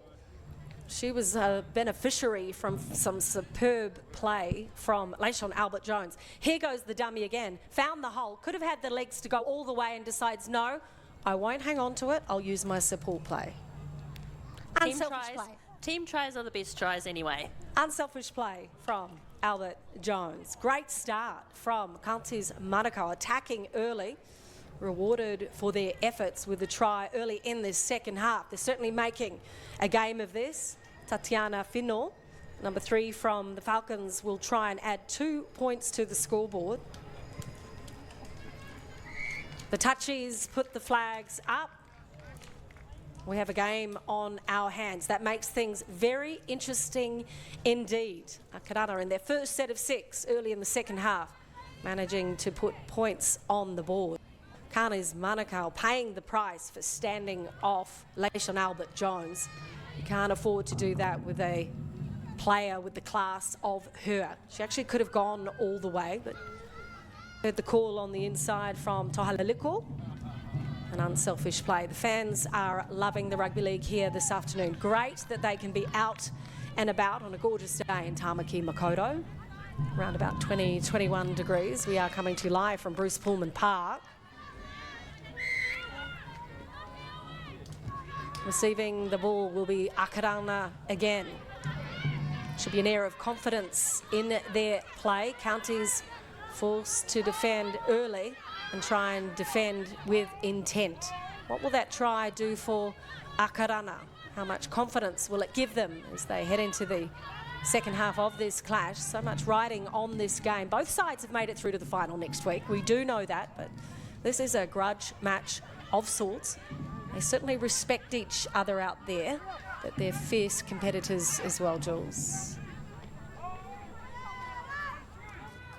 She was a beneficiary from some superb play from Laishon Albert Jones. Here goes the dummy again. Found the hole, could have had the legs to go all the way and decides, no, I won't hang on to it, I'll use my support play. Team tries are the best tries anyway. Unselfish play from Albert Jones. Great start from Counties Manukau, attacking early. Rewarded for their efforts with the try early in this second half. They're certainly making a game of this. Tatiana Fino, number 3 from the Falcons, will try and add 2 points to the scoreboard. The touchies put the flags up. We have a game on our hands. That makes things very interesting indeed. Akarana in their first set of 6 early in the second half. managing to put points on the board. Kanis Manukau paying the price for standing off Leishon Albert-Jones. You can't afford to do that with a player with the class of her. She actually could have gone all the way, but heard the call on the inside from Tohalaliko. An unselfish play. The fans are loving the rugby league here this afternoon. Great that they can be out and about on a gorgeous day in Tamaki Makaurau. Around about 20, 21 degrees. We are coming to you live from Bruce Pullman Park. Receiving the ball will be Akarana again. Should be an air of confidence in their play. Counties forced to defend early and try and defend with intent. What will that try do for Akarana? How much confidence will it give them as they head into the second half of this clash? So much riding on this game. Both sides have made it through to the final next week. We do know that, but this is a grudge match of sorts. They certainly respect each other out there, but they're fierce competitors as well, Jules.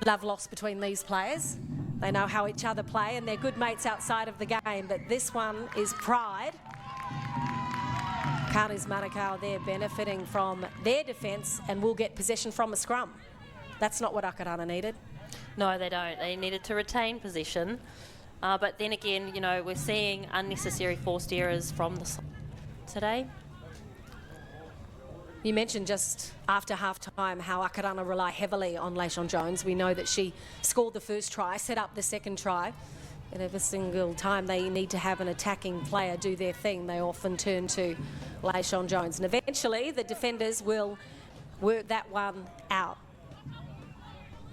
Love lost between these players. They know how each other play and they're good mates outside of the game, but this one is pride. Kanis Manukau there benefiting from their defence and will get possession from a scrum. That's not what Akarana needed. No, they don't. They needed to retain possession. But then again, you know, we're seeing unnecessary forced errors from the today. You mentioned just after half-time how Akarana rely heavily on Leishon Jones. We know that she scored the first try, set up the second try. And every single time they need to have an attacking player do their thing, they often turn to Leishon Jones. And eventually the defenders will work that one out.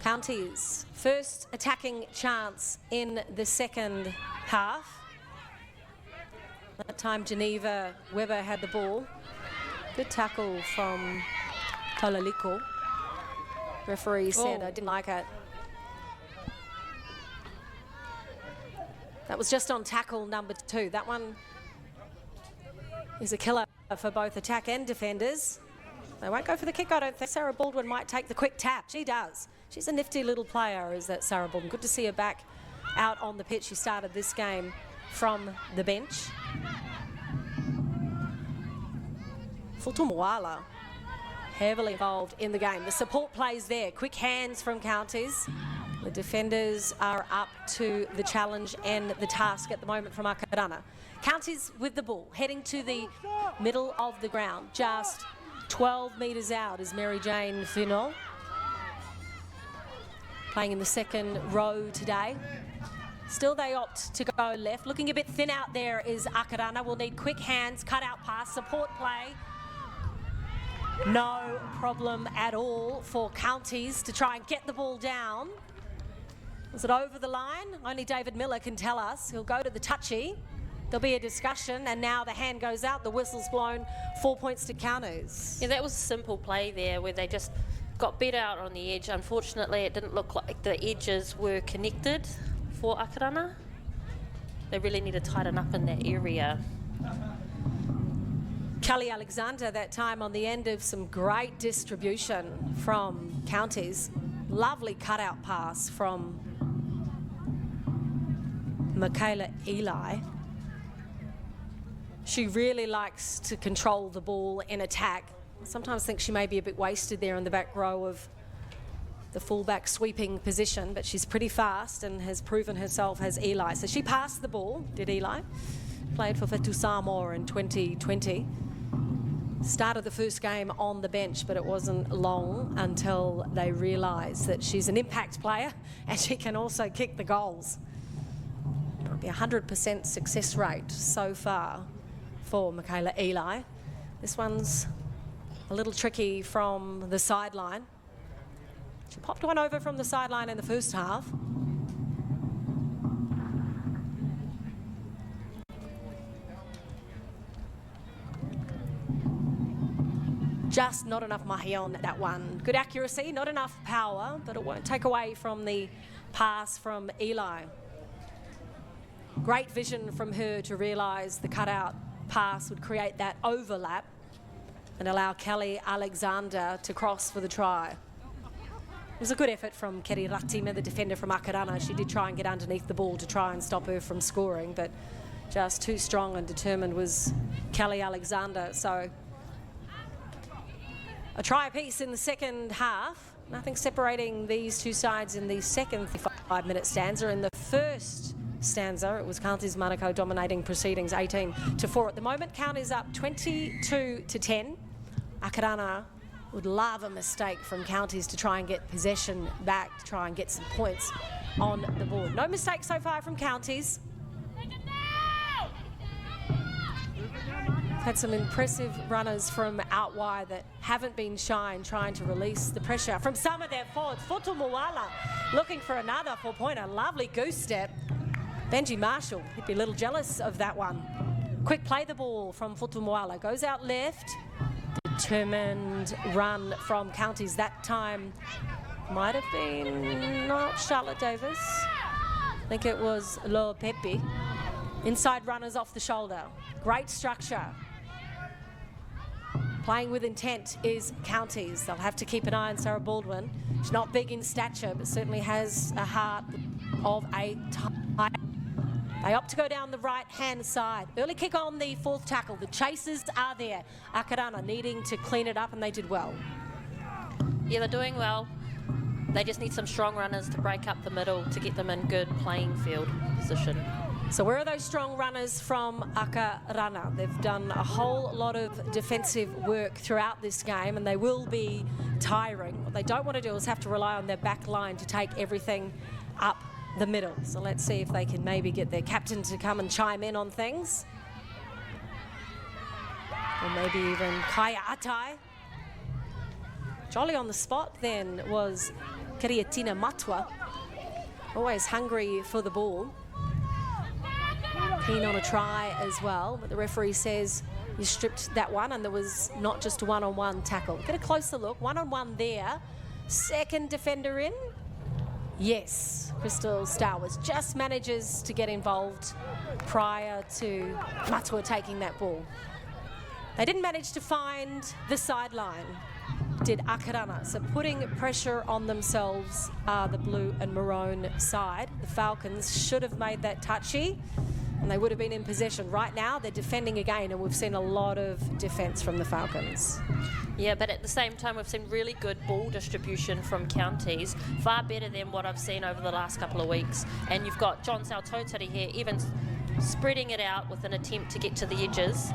Counties' first attacking chance in the second half. That time Geneva Weber had the ball. Good tackle from Tohalaliko. Referee said, I didn't like it. That was just on tackle number 2. That one is a killer for both attack and defenders. They won't go for the kick, I don't think. Sarah Baldwin might take the quick tap. She does. She's a nifty little player, is that Sarah Baldwin. Good to see her back out on the pitch. She started this game from the bench. Futumawala heavily involved in the game. The support plays there. Quick hands from Counties. The defenders are up to the challenge and the task at the moment from Akarana. Counties with the ball, heading to the middle of the ground. Just 12 metres out is Mary Jane Finot. Playing in the second row today. Still they opt to go left. Looking a bit thin out there is Akarana. Will need quick hands, cut out pass, support play. No problem at all for Counties to try and get the ball down. Was it over the line? Only David Miller can tell us. He'll go to the touchy. There'll be a discussion, and now the hand goes out. The whistle's blown. 4 points to Counties. Yeah, that was a simple play there where they just got beat out on the edge. Unfortunately, it didn't look like the edges were connected for Akarana. They really need to tighten up in that area. Kelly Alexander that time on the end of some great distribution from Counties. Lovely cutout pass from Michaela Eli. She really likes to control the ball in attack. Sometimes think she may be a bit wasted there in the back row of the fullback sweeping position, but she's pretty fast and has proven herself as Eli. So she passed the ball, did Eli. Played for Fetu Samoa in 2020. Started the first game on the bench, but it wasn't long until they realised that she's an impact player and she can also kick the goals. It'll be 100% success rate so far for Michaela Eli. This one's a little tricky from the sideline. She popped one over from the sideline in the first half. Just not enough mahi on that one. Good accuracy, not enough power, but it won't take away from the pass from Eli. Great vision from her to realise the cutout pass would create that overlap and allow Kelly Alexander to cross for the try. It was a good effort from Keri Ratima, the defender from Akarana. She did try and get underneath the ball to try and stop her from scoring, but just too strong and determined was Kelly Alexander. So a try apiece in the second half. Nothing separating these two sides in the second 5-minute stanza. In the first stanza, it was Counties Manukau dominating proceedings 18-4. At the moment, count is up 22-10. Akarana would love a mistake from Counties to try and get possession back, to try and get some points on the board. No mistake so far from Counties. Had some impressive runners from out wide that haven't been shy in trying to release the pressure from some of their forwards. Futumuala looking for another 4-pointer. Lovely goose step. Benji Marshall, he'd be a little jealous of that one. Quick play the ball from Futumuala. Goes out left. Determined run from Counties. That time might have been not Charlotte Davis. I think it was Loa Pepe. Inside runners off the shoulder. Great structure. Playing with intent is Counties. They'll have to keep an eye on Sarah Baldwin. She's not big in stature, but certainly has a heart of a tiger. They opt to go down the right-hand side. Early kick on the fourth tackle. The chasers are there. Akarana needing to clean it up, and they did well. Yeah, they're doing well. They just need some strong runners to break up the middle to get them in good playing field position. So where are those strong runners from Akarana? They've done a whole lot of defensive work throughout this game, and they will be tiring. What they don't want to do is have to rely on their back line to take everything up the middle. So let's see if they can maybe get their captain to come and chime in on things. Or maybe even Kaya Atai. Jolly on the spot then was Kiriatina Matwa. Always hungry for the ball. Keen on a try as well, but the referee says you stripped that one, and there was not just a one-on-one tackle. Get a closer look. One-on-one there. Second defender in. Yes, Crystal Stowers just manages to get involved prior to Matua taking that ball. They didn't manage to find the sideline, did Akarana. So putting pressure on themselves are the blue and maroon side. The Falcons should have made that touchy, and they would have been in possession. Right now, they're defending again, and we've seen a lot of defence from the Falcons. Yeah, but at the same time, we've seen really good ball distribution from Counties, far better than what I've seen over the last couple of weeks. And you've got John Sautotari here, even spreading it out with an attempt to get to the edges.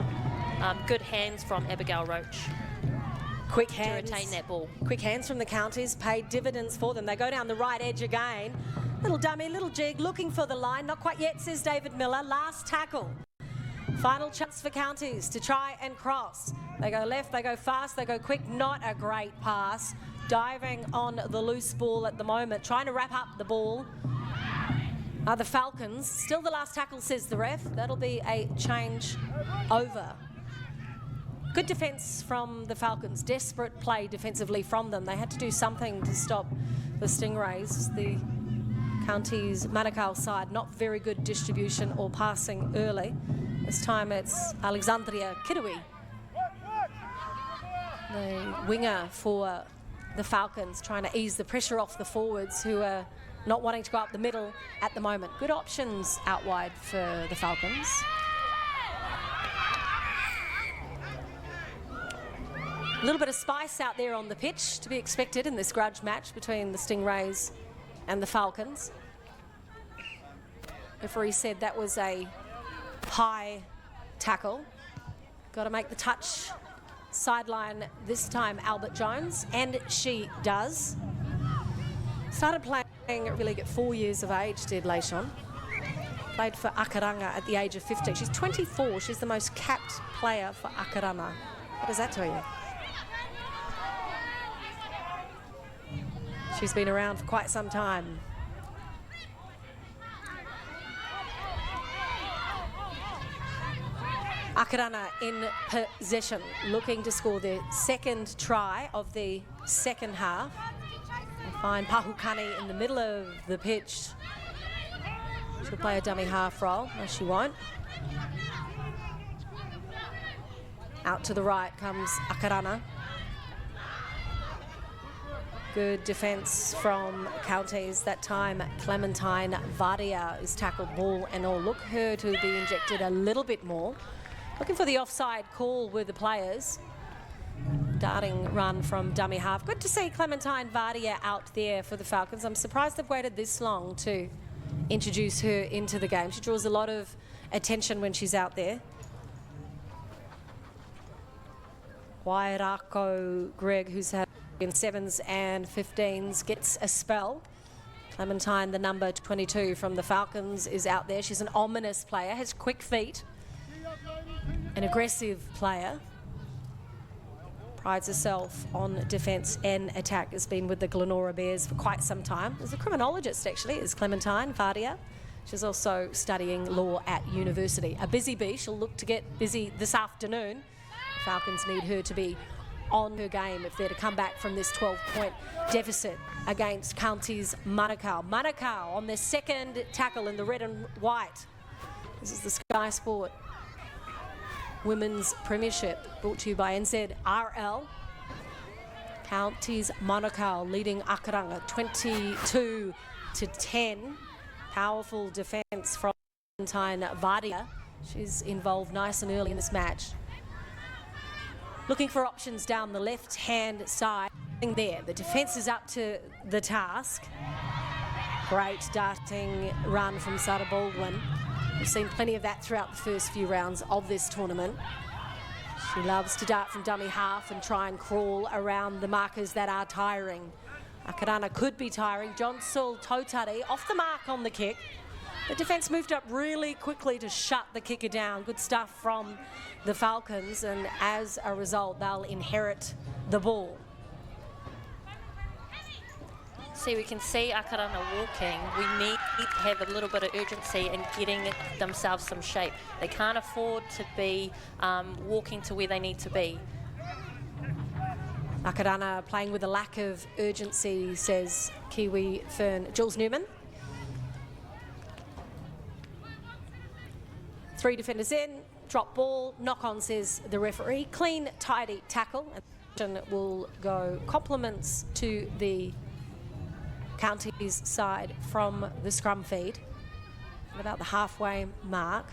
Good hands from Abigail Roach. Quick hands. To retain that ball. Quick hands from the Counties paid dividends for them. They go down the right edge again. Little dummy, little jig, looking for the line. Not quite yet, says David Miller. Last tackle. Final chance for Counties to try and cross. They go left, they go fast, they go quick. Not a great pass. Diving on the loose ball at the moment, trying to wrap up the ball. The Falcons. Still the last tackle, says the ref. That'll be a change over. Good defence from the Falcons. Desperate play defensively from them. They had to do something to stop the Stingrays. The Counties Manukau side, not very good distribution or passing early. This time it's Alexandria Kirui, the winger for the Falcons, trying to ease the pressure off the forwards who are not wanting to go up the middle at the moment. Good options out wide for the Falcons. A little bit of spice out there on the pitch to be expected in this grudge match between the Stingrays and the Falcons. Referee said that was a high tackle. Got to make the touch. Sideline this time, Albert Jones, and she does. Started playing at League at 4 years of age, did Leishon. Played for Akaranga at the age of 15. She's 24. She's the most capped player for Akaranga. What does that tell you? She's been around for quite some time. Akarana in possession, looking to score their second try of the second half. They find Pahukani in the middle of the pitch. She'll play a dummy half roll. No, she won't. Out to the right comes Akarana. Good defence from Counties. That time, Clementine Vardia is tackled ball and all. Look her to be injected a little bit more. Looking for the offside call with the players. Darting run from dummy half. Good to see Clementine Vardia out there for the Falcons. I'm surprised they've waited this long to introduce her into the game. She draws a lot of attention when she's out there. Wairako Greg, who's had in 7s and 15s, gets a spell. Clementine, the number 22 from the Falcons, is out there. She's an ominous player, has quick feet, an aggressive player. Prides herself on defence and attack. Has been with the Glenora Bears for quite some time. As a criminologist, actually, is Clementine Vardia. She's also studying law at university. A busy bee. She'll look to get busy this afternoon. The Falcons need her to be on her game if they're to come back from this 12-point deficit against Counties Manukau. Manukau on their second tackle in the red and white. This is the Sky Sport Women's Premiership, brought to you by NZRL. Counties Manukau leading Akarana 22-10. Powerful defence from Clementine Vardia. She's involved nice and early in this match. Looking for options down the left-hand side. There, the defence is up to the task. Great darting run from Sarah Baldwin. We've seen plenty of that throughout the first few rounds of this tournament. She loves to dart from dummy half and try and crawl around the markers that are tiring. Akarana could be tiring. John-Sul Totari off the mark on the kick. The defence moved up really quickly to shut the kicker down. Good stuff from the Falcons, and as a result, they'll inherit the ball. See, we can see Akarana walking. We need to have a little bit of urgency in getting themselves some shape. They can't afford to be walking to where they need to be. Akarana playing with a lack of urgency, says Kiwi Fern. Jules Newman. 3 defenders in, drop ball, knock on, says the referee. Clean, tidy tackle. And will go compliments to the Counties side from the scrum feed at about the halfway mark.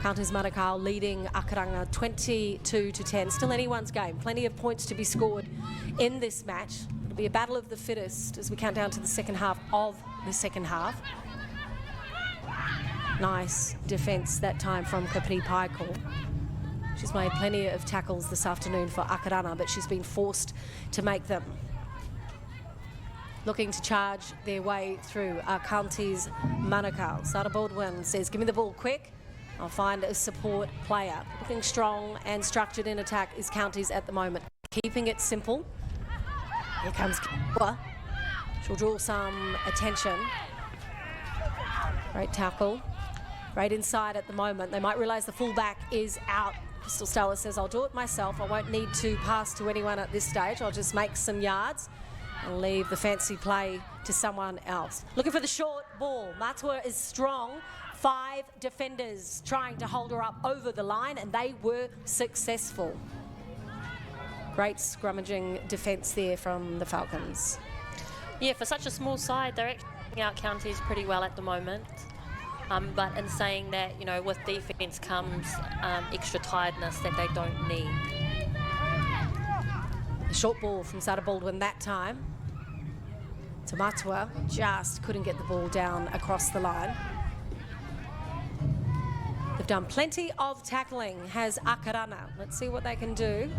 Counties Manukau leading Akarana 22-10. Still anyone's game. Plenty of points to be scored in this match. It'll be a battle of the fittest as we count down to the second half of the second half. Nice defence that time from Kapri Paikor. She's made plenty of tackles this afternoon for Akarana, but she's been forced to make them. Looking to charge their way through Counties Manukau. Sarah Baldwin says, give me the ball quick. I'll find a support player. Looking strong and structured in attack is Counties at the moment. Keeping it simple. Here comes Kua. She'll draw some attention. Great tackle. Right inside at the moment. They might realise the fullback is out. Crystal Stella says, I'll do it myself. I won't need to pass to anyone at this stage. I'll just make some yards and leave the fancy play to someone else. Looking for the short ball. Matua is strong. 5 defenders trying to hold her up over the line, and they were successful. Great scrummaging defence there from the Falcons. Yeah, for such a small side, they're actually out Counties pretty well at the moment. But in saying that, you know, with defence comes extra tiredness that they don't need. A short ball from Sarah Baldwin that time. Matua just couldn't get the ball down across the line. They've done plenty of tackling, has Akarana. Let's see what they can do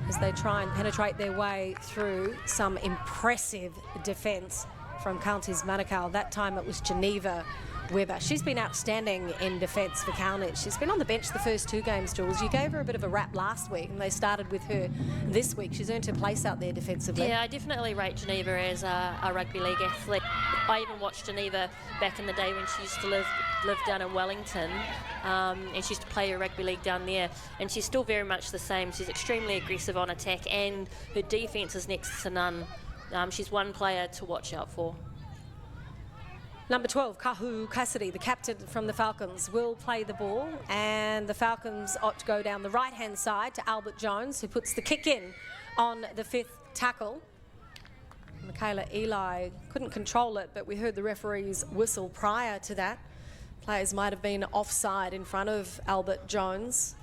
as they try and penetrate their way through some impressive defence from Counties Manukau. That time it was Geneva Weber. She's been outstanding in defence for Counties. She's been on the bench the first 2 games, Jules. You gave her a bit of a rap last week and they started with her this week. She's earned her place out there defensively. Yeah, I definitely rate Geneva as a rugby league athlete. I even watched Geneva back in the day when she used to live down in Wellington, and she used to play her rugby league down there, and she's still very much the same. She's extremely aggressive on attack and her defence is next to none. She's one player to watch out for. Number 12, Kahu Cassidy, the captain from the Falcons, will play the ball, and the Falcons opt to go down the right-hand side to Albert Jones, who puts the kick in on the 5th tackle. Michaela Eli couldn't control it, but we heard the referee's whistle prior to that. Players might have been offside in front of Albert Jones.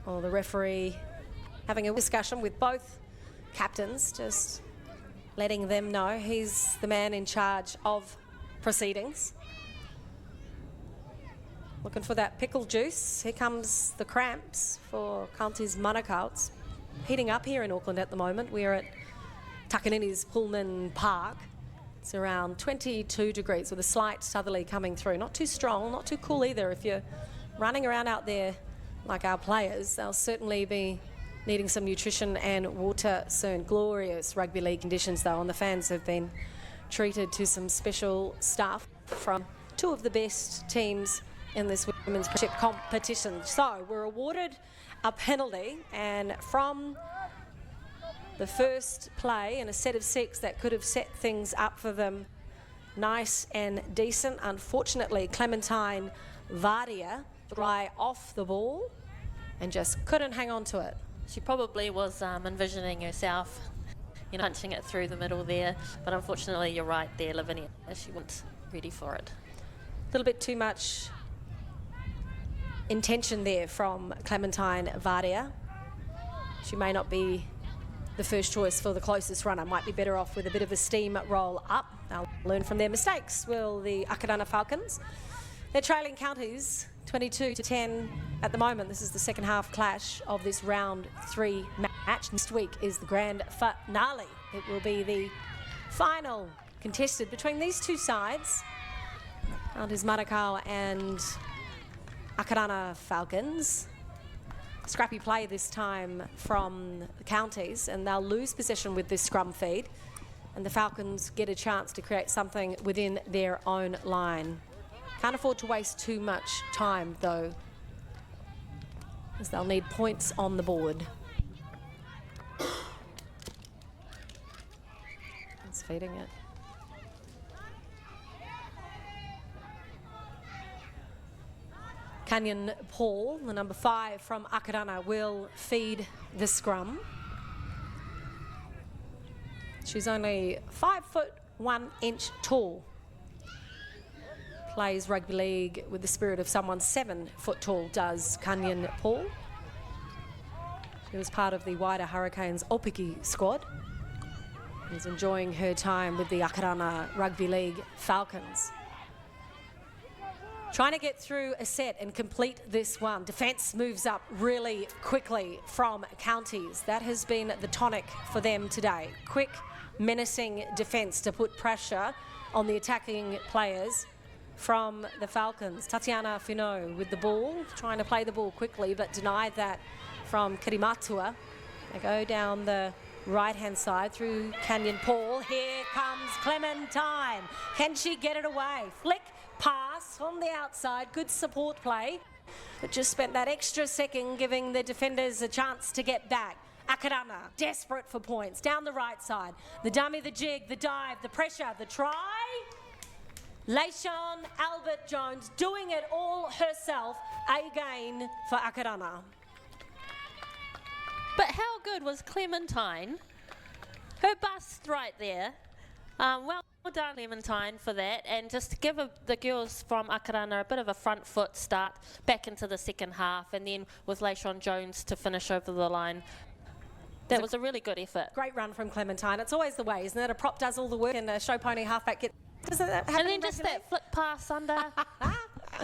Well, the referee having a discussion with both captains, just letting them know he's the man in charge of proceedings. Looking for that pickle juice. Here comes the cramps for Counties Manukau. It's heating up here in Auckland at the moment. We're at Takanini's Pullman Park. It's around 22 degrees with a slight southerly coming through. Not too strong, not too cool either. If you're running around out there like our players, they'll certainly be needing some nutrition and water soon. Glorious rugby league conditions though, and the fans have been treated to some special stuff from two of the best teams in this women's Premiership competition. So we're awarded a penalty, and from the first play in a set of 6 that could have set things up for them nice and decent, unfortunately Clementine Vardia fly off the ball and just couldn't hang on to it. She probably was envisioning herself, you know, punching it through the middle there, but unfortunately you're right there, Lavinia, she wasn't ready for it. A little bit too much intention there from Clementine Vardia. She may not be the first choice for the closest runner, might be better off with a bit of a steam roll up. They'll learn from their mistakes, will the Akarana Falcons. They're trailing Counties 22-10 at the moment. This is the second half clash of this round 3 match. Next week is the grand finale. It will be the final contested between these two sides. Counties Manukau and Akarana Falcons. Scrappy play this time from the Counties, and they'll lose possession with this scrum feed, and the Falcons get a chance to create something within their own line. Can't afford to waste too much time though, as they'll need points on the board. It's feeding it. Canyon Paul, the number 5 from Akarana, will feed the scrum. She's only 5'1" tall. Plays rugby league with the spirit of someone 7 foot tall, does Canyon Paul. She was part of the wider Hurricanes Opiki squad. She's enjoying her time with the Akarana Rugby League Falcons. Trying to get through a set and complete this one. Defence moves up really quickly from Counties. That has been the tonic for them today. Quick, menacing defence to put pressure on the attacking players from the Falcons. Tatiana Finot with the ball, trying to play the ball quickly, but denied that from Kirimatua. They go down the right-hand side through Canyon Paul. Here comes Clementine. Can she get it away? Flick pass on the outside, good support play, but just spent that extra second giving the defenders a chance to get back. Akarana, desperate for points, down the right side. The dummy, the jig, the dive, the pressure, the try. Leishon Albert Jones doing it all herself again for Akarana. But how good was Clementine? Her bust right there. Well done, Clementine, for that. And just to give the girls from Akarana a bit of a front foot start back into the second half, and then with Leishon Jones to finish over the line. That was a really good effort. Great run from Clementine. It's always the way, isn't it? A prop does all the work and a show pony halfback gets... Doesn't that happen? And then just that flick pass under.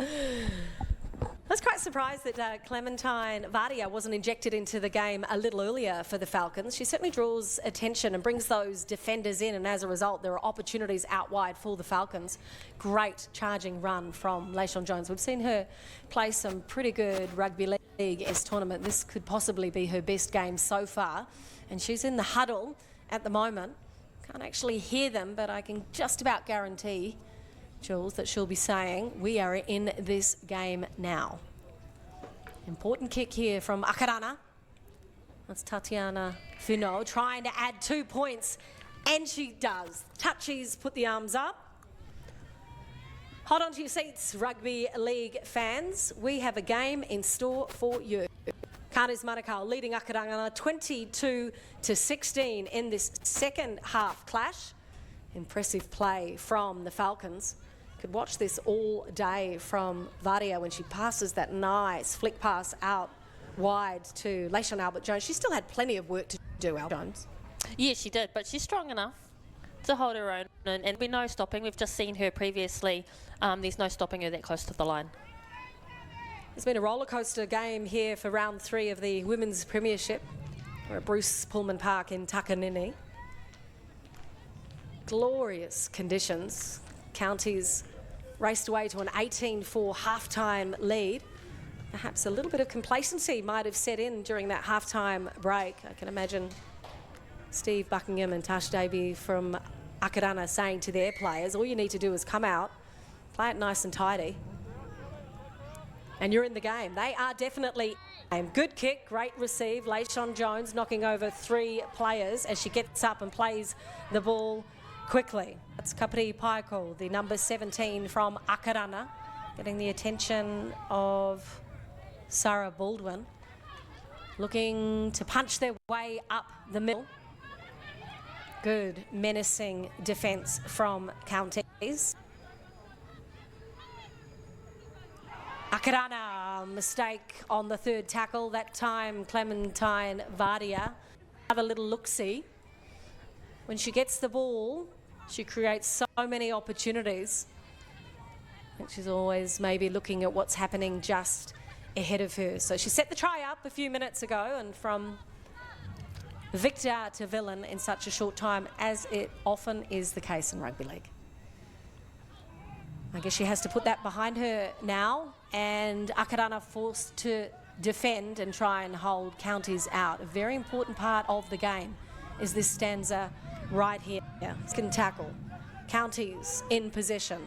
I was quite surprised that Clementine Vardia wasn't injected into the game a little earlier for the Falcons. She certainly draws attention and brings those defenders in, and as a result there are opportunities out wide for the Falcons. Great charging run from Leishon Jones. We've seen her play some pretty good rugby league this tournament. This could possibly be her best game so far, and she's in the huddle at the moment. Can't actually hear them, but I can just about guarantee, Jules, that she'll be saying, we are in this game now. Important kick here from Akarana. That's Tatiana Finot trying to add 2 points, and she does. Touchies put the arms up. Hold on to your seats, rugby league fans. We have a game in store for you. Counties Manukau leading Akarana 22-16 in this second half clash. Impressive play from the Falcons. Could watch this all day from Vadia when she passes that nice flick pass out wide to Leishon Albert-Jones. She still had plenty of work to do, Albert-Jones. Yeah, she did, but she's strong enough to hold her own, and we know stopping. We've just seen her previously. There's no stopping her that close to the line. It's been a roller coaster game here for round 3 of the Women's Premiership. We're at Bruce Pullman Park in Takanini. Glorious conditions. Counties raced away to an 18-4 halftime lead. Perhaps a little bit of complacency might have set in during that halftime break. I can imagine Steve Buckingham and Tash Davey from Akarana saying to their players, all you need to do is come out, play it nice and tidy, and you're in the game. They are definitely in. Good kick, great receive. Leishon Jones knocking over 3 players as she gets up and plays the ball quickly. That's Kapri Paiko, the number 17 from Akarana, getting the attention of Sarah Baldwin, looking to punch their way up the middle. Good menacing defence from Counties. Akarana, mistake on the third tackle. That time Clementine Vadia. Have a little look-see. When she gets the ball, she creates so many opportunities. I think she's always maybe looking at what's happening just ahead of her. So she set the try up a few minutes ago, and from victor to villain in such a short time, as it often is the case in rugby league. I guess she has to put that behind her now, and Akarana forced to defend and try and hold Counties out. A very important part of the game is this stanza right here. Skin tackle. Counties in possession.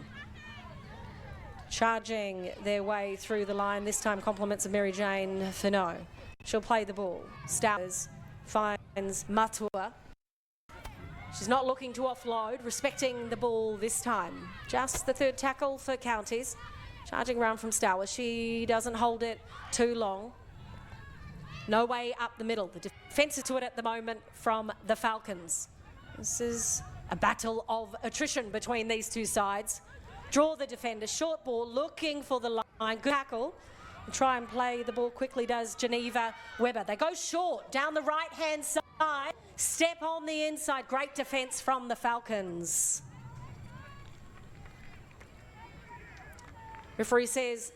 Charging their way through the line. This time compliments of Mary Jane Finot. She'll play the ball. Stowers finds Matua. She's not looking to offload, respecting the ball this time. Just the third tackle for Counties. Charging around from Stowers. She doesn't hold it too long. No way up the middle. The defence is to it at the moment from the Falcons. This is a battle of attrition between these two sides. Draw the defender. Short ball, looking for the line. Good tackle. Try and play the ball quickly does Geneva Webber. They go short down the right-hand side. Step on the inside. Great defence from the Falcons. Referee says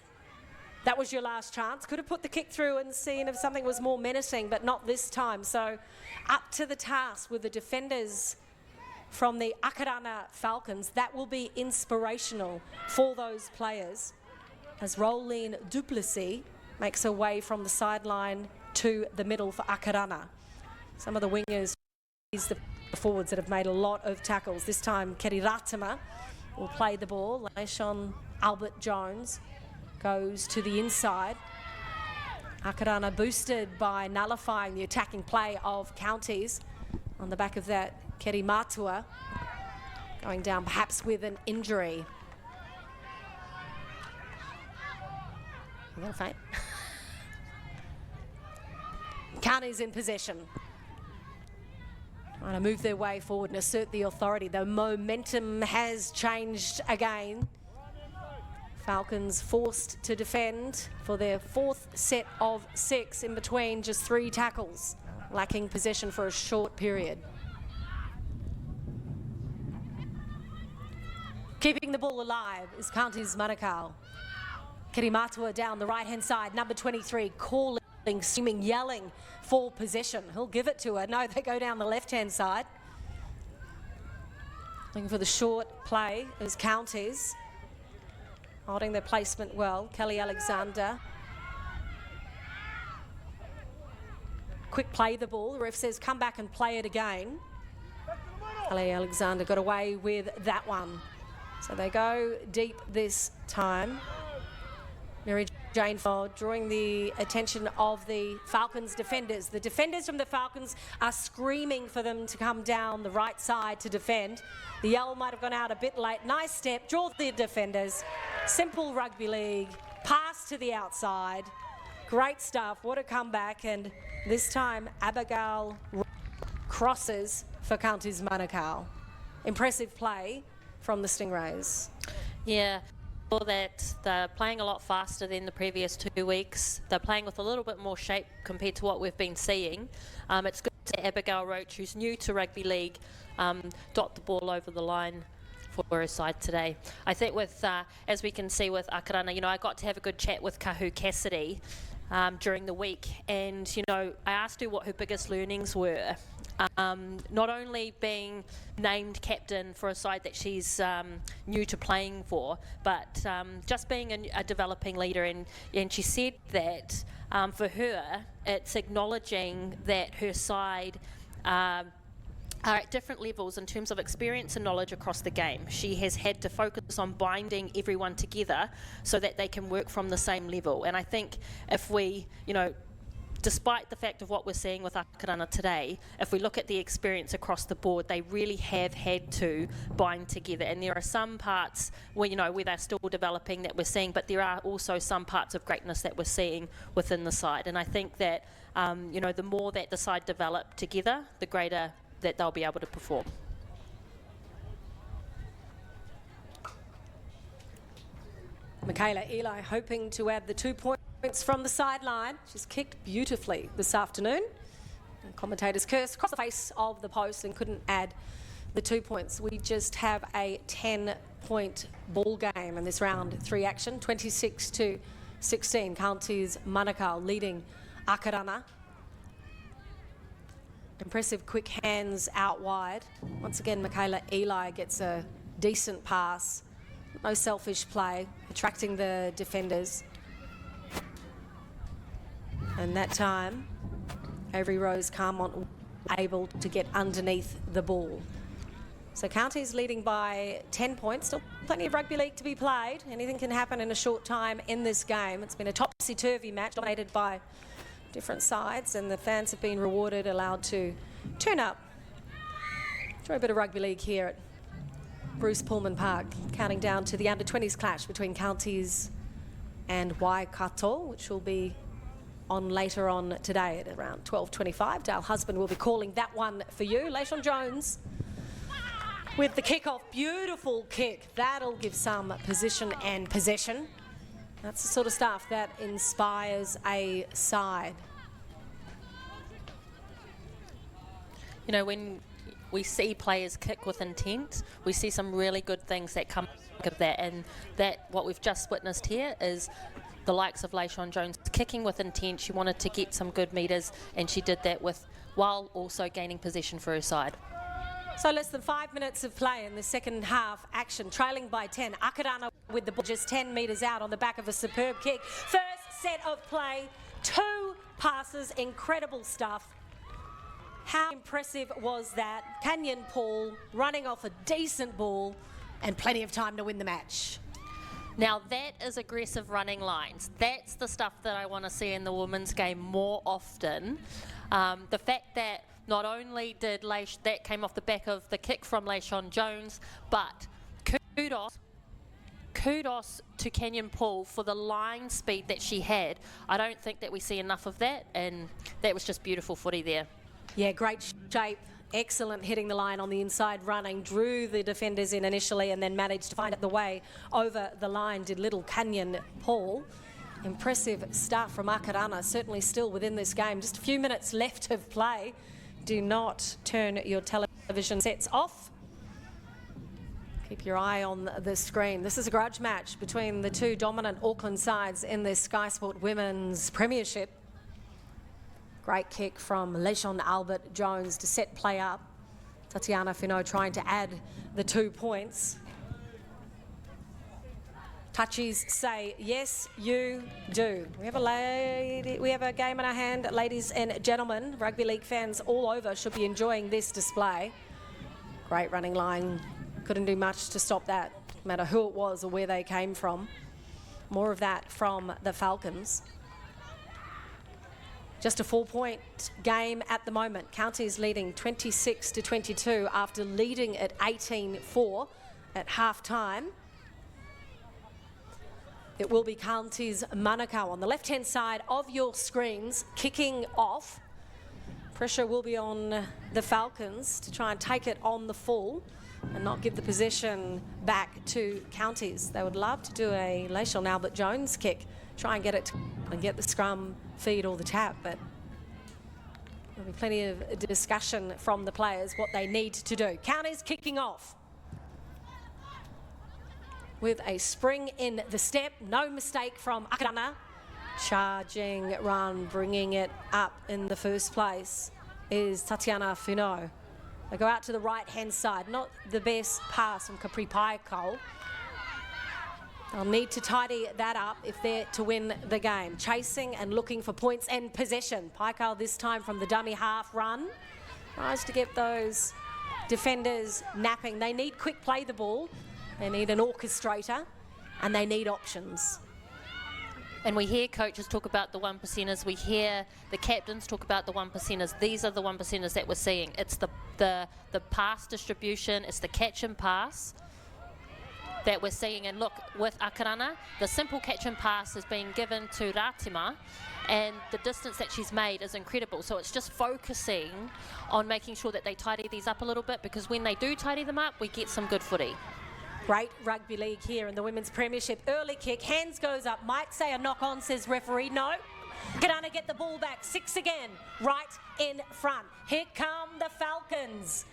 that was your last chance. Could have put the kick through and seen if something was more menacing, but not this time. So up to the task with the defenders from the Akarana Falcons. That will be inspirational for those players as Rolene Duplessis makes her way from the sideline to the middle for Akarana. Some of the wingers, the forwards that have made a lot of tackles. This time Keri Ratama will play the ball. Leishon Albert-Jones goes to the inside. Akarana boosted by nullifying the attacking play of Counties. On the back of that, Keri Matua going down perhaps with an injury. I'm going to faint. Counties in possession. Trying to move their way forward and assert the authority. The momentum has changed again. Falcons forced to defend for their 4th set of 6 in between just 3 tackles, lacking possession for a short period. Keeping the ball alive is Counties Manukau. Keri Matua down the right-hand side, number 23, calling, screaming, yelling for possession. He'll give it to her. No, they go down the left-hand side. Looking for the short play is Counties. Holding their placement well. Kelly Alexander. Quick play the ball. The ref says come back and play it again. Kelly Alexander got away with that one. So they go deep this time. Mary Jane, for drawing the attention of the Falcons defenders. The defenders from the Falcons are screaming for them to come down the right side to defend. The yell might have gone out a bit late. Nice step, draw the defenders. Simple rugby league, pass to the outside. Great stuff, what a comeback. And this time, Abigail crosses for Counties Manukau. Impressive play from the Stingrays. Yeah. That they're playing a lot faster than the previous 2 weeks. They're playing with a little bit more shape compared to what we've been seeing. It's good to see Abigail Roach, who's new to rugby league, dot the ball over the line for her side today. I think with, as we can see with Akarana, I got to have a good chat with Kahu Cassidy during the week, and I asked her what her biggest learnings were. Not only being named captain for a side that she's new to playing for, but just being a developing leader, and she said that for her it's acknowledging that her side are at different levels in terms of experience and knowledge across the game. She has had to focus on binding everyone together so that they can work from the same level, and I think if we, despite the fact of what we're seeing with Akarana today, if we look at the experience across the board, they really have had to bind together. And there are some parts where, where they're still developing that we're seeing, but there are also some parts of greatness that we're seeing within the side. And I think that, the more that the side develop together, the greater that they'll be able to perform. Michaela Eli hoping to add the 2 points from the sideline. She's kicked beautifully this afternoon. And commentators cursed across the face of the post and couldn't add the 2 points. We just have a 10-point ball game in this round 3 action. 26-16. Counties Manukau leading Akarana. Impressive quick hands out wide. Once again, Michaela Eli gets a decent pass. No selfish play, attracting the defenders. And that time, Avery Rose Carmont able to get underneath the ball. So Counties leading by 10 points. Still plenty of rugby league to be played. Anything can happen in a short time in this game. It's been a topsy-turvy match dominated by different sides, and the fans have been rewarded, allowed to turn up. Enjoy a bit of rugby league here at Bruce Pullman Park, counting down to the under-20s clash between Counties and Waikato, which will be on later on today at around 12:25. Dale Husband will be calling that one for you. Layshawn Jones with the kick-off. Beautiful kick. That'll give some position and possession. That's the sort of stuff that inspires a side. When we see players kick with intent, we see some really good things that come of that, and that what we've just witnessed here is the likes of Layshawn Jones kicking with intent. She wanted to get some good meters, and she did that while also gaining possession for her side. So less than 5 minutes of play in the second half action, trailing by 10. Akarana with the ball just 10 metres out on the back of a superb kick. First set of play, 2 passes, incredible stuff. How impressive was that? Canyon Paul running off a decent ball and plenty of time to win the match. Now that is aggressive running lines. That's the stuff that I want to see in the women's game more often. The fact that not only did that came off the back of the kick from Layshawn Jones, but kudos to Canyon Paul for the line speed that she had. I don't think that we see enough of that, and that was just beautiful footy there. Yeah, great shape. Excellent hitting the line on the inside, running, drew the defenders in initially and then managed to find the way over the line, did little Canyon Paul. Impressive stuff from Akarana, certainly still within this game. Just a few minutes left of play. Do not turn your television sets off. Keep your eye on the screen. This is a grudge match between the two dominant Auckland sides in this Sky Sport Women's Premiership. Great kick from Layshawn Albert Jones to set play up. Tatiana Finau trying to add the 2 points. Touchies say, yes, you do. We have a game in our hand, ladies and gentlemen. Rugby league fans all over should be enjoying this display. Great running line. Couldn't do much to stop that, no matter who it was or where they came from. More of that from the Falcons. Just a 4-point game at the moment. Counties leading 26-22 after leading at 18-4 at half-time. It will be Counties Manukau on the left-hand side of your screens kicking off. Pressure will be on the Falcons to try and take it on the full and not give the possession back to Counties. They would love to do a Lacial Albert Jones kick, try and get it and get the scrum feed or the tap, but there'll be plenty of discussion from the players what they need to do. Counties kicking off with a spring in the step, no mistake from Akarana. Charging run, bringing it up in the first place is Tatiana Finau. They go out to the right-hand side, not the best pass from Capri Paikau. They'll need to tidy that up if they're to win the game. Chasing and looking for points and possession. Paikau this time from the dummy half run. Tries to get those defenders napping. They need quick play the ball. They need an orchestrator and they need options. And we hear coaches talk about the 1%ers. We hear the captains talk about the 1%ers. These are the 1%ers that we're seeing. It's the pass distribution. It's the catch and pass that we're seeing. And look, with Akarana, the simple catch and pass is being given to Ratima, and the distance that she's made is incredible. So it's just focusing on making sure that they tidy these up a little bit, because when they do tidy them up, we get some good footy. Great rugby league here in the Women's Premiership. Early kick, hands goes up. Might say a knock on, says referee. No. Akarana get the ball back. 6 again, right in front. Here come the Falcons.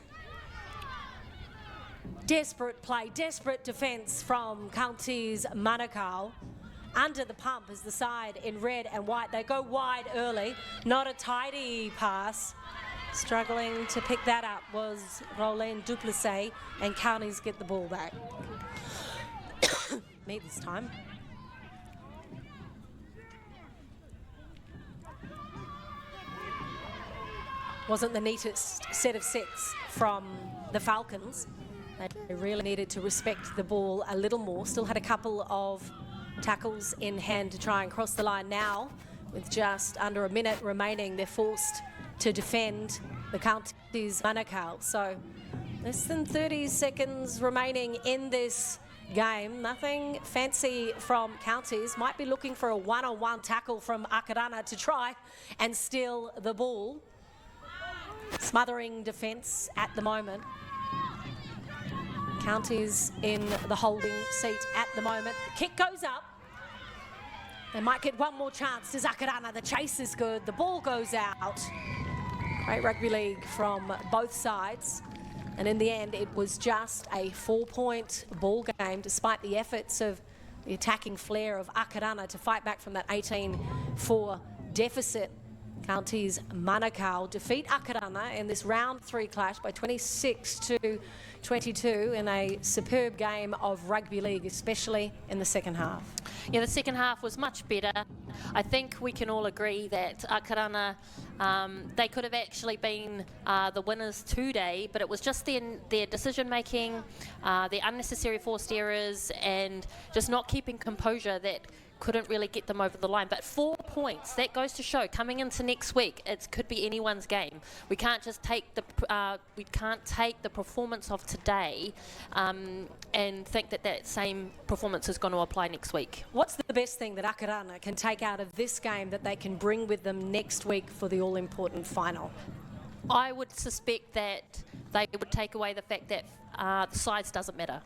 Desperate play, desperate defence from Counties Manukau. Under the pump is the side in red and white. They go wide early. Not a tidy pass. Struggling to pick that up was Rolene Duplessis, and Counties get the ball back. Me this time. Wasn't the neatest set of sets from the Falcons. They really needed to respect the ball a little more. Still had a couple of tackles in hand to try and cross the line now. With just under a minute remaining, they're forced to defend the Counties Manukau. So less than 30 seconds remaining in this game. Nothing fancy from Counties. Might be looking for a one-on-one tackle from Akarana to try and steal the ball. Smothering defence at the moment. Counties in the holding seat at the moment. The kick goes up. They might get one more chance. Does Akarana? The chase is good. The ball goes out. Great rugby league from both sides. And in the end, it was just a 4-point ball game, despite the efforts of the attacking flair of Akarana to fight back from that 18-4 deficit. Counties Manukau defeat Akarana in this round 3 clash by 26-22 in a superb game of rugby league, especially in the second half. Yeah, the second half was much better. I think we can all agree that Akarana, they could have actually been the winners today, but it was just their decision-making, their unnecessary forced errors, and just not keeping composure that couldn't really get them over the line. But 4 points, that goes to show coming into next week, it could be anyone's game. We can't just take the performance of today and think that that same performance is going to apply next week. What's the best thing that Akarana can take out of this game that they can bring with them next week for the all-important final? I would suspect that they would take away the fact that the size doesn't matter.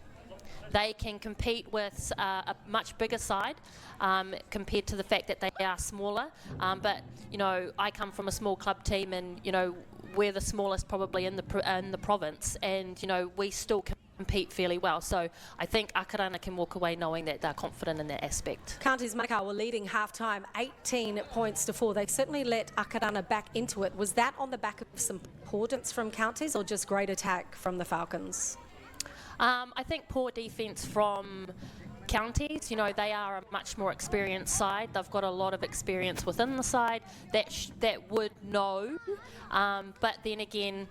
They can compete with a much bigger side compared to the fact that they are smaller. But, you know, I come from a small club team, and, you know, we're the smallest probably in the province, and, you know, we still compete fairly well. So I think Akarana can walk away knowing that they're confident in that aspect. Counties Manukau were leading half-time 18-4. They certainly let Akarana back into it. Was that on the back of some importance from Counties or just great attack from the Falcons? I think poor defence from Counties. You know, they are a much more experienced side. They've got a lot of experience within the side that would know. But then again,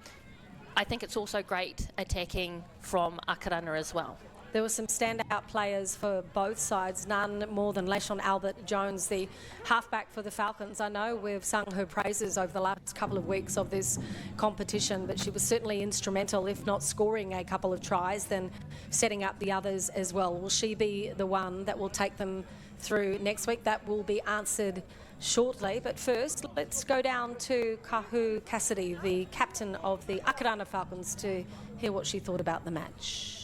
I think it's also great attacking from Akarana as well. there were some standout players for both sides, none more than Layshawn Albert-Jones, the halfback for the Falcons. I know we've sung her praises over the last couple of weeks of this competition, but she was certainly instrumental, if not scoring a couple of tries, then setting up the others as well. Will she be the one that will take them through next week? That will be answered shortly, but first let's go down to Kahu Cassidy, the captain of the Akarana Falcons, to hear what she thought about the match.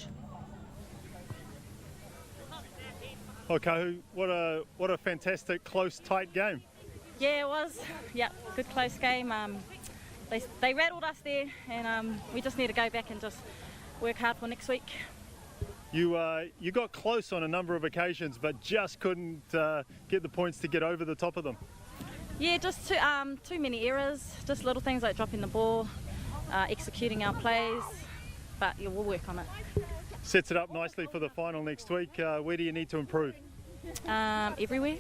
Okay, what a fantastic, close, tight game. Yeah, it was. Yeah, good close game. They rattled us there, and we just need to go back and just work hard for next week. You got close on a number of occasions, but just couldn't get the points to get over the top of them. Yeah, just too many errors, just little things like dropping the ball, executing our plays, but yeah, we'll work on it. Sets it up nicely for the final next week. Where do you need to improve? Everywhere.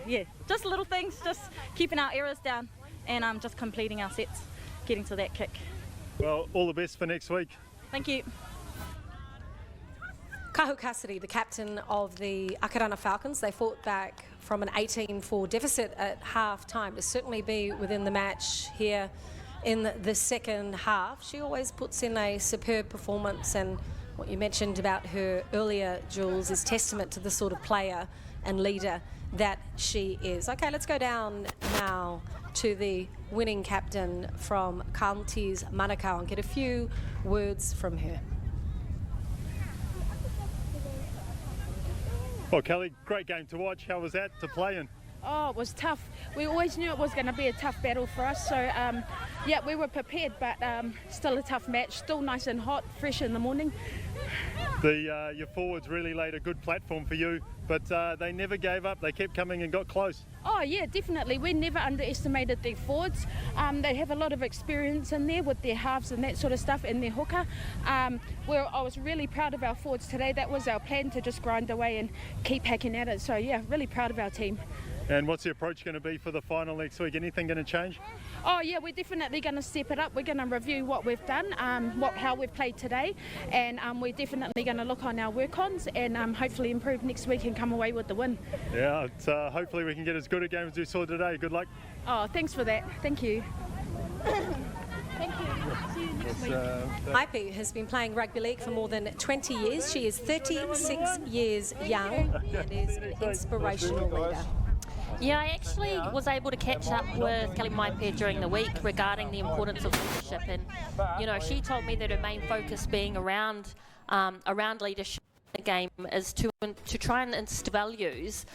Yeah, just little things, just keeping our errors down and just completing our sets, getting to that kick. Well, all the best for next week. Thank you. Kahu Cassidy, the captain of the Akarana Falcons, they fought back from an 18-4 deficit at half-time to certainly be within the match here in the second half. She always puts in a superb performance, and what you mentioned about her earlier, Jules, is testament to the sort of player and leader that she is. Okay, let's go down now to the winning captain from Counties Manukau and get a few words from her. Well, Kelly, great game to watch. How was that to play in? Oh, it was tough. We always knew it was going to be a tough battle for us. So, yeah, we were prepared, but still a tough match. Still nice and hot, fresh in the morning. Your forwards really laid a good platform for you, but they never gave up. They kept coming and got close. Oh, yeah, definitely. We never underestimated their forwards. They have a lot of experience in there with their halves and that sort of stuff, and their hooker. I was really proud of our forwards today. That was our plan, to just grind away and keep hacking at it. So, yeah, really proud of our team. And what's the approach going to be for the final next week? Anything going to change? Oh yeah, we're definitely going to step it up. We're going to review what we've done, how we've played today, and we're definitely going to look on our work-ons and hopefully improve next week and come away with the win. Yeah, hopefully we can get as good a game as we saw today. Good luck. Oh, thanks for that. Thank you. Thank you. See you next week. Ipi has been playing rugby league for more than 20 years. She is 36 years young and is an inspirational leader. Yeah, I actually was able to catch up with Kelly Maipe during the week regarding the importance of leadership, and you know, she told me that her main focus being around leadership in the game is to try and instill values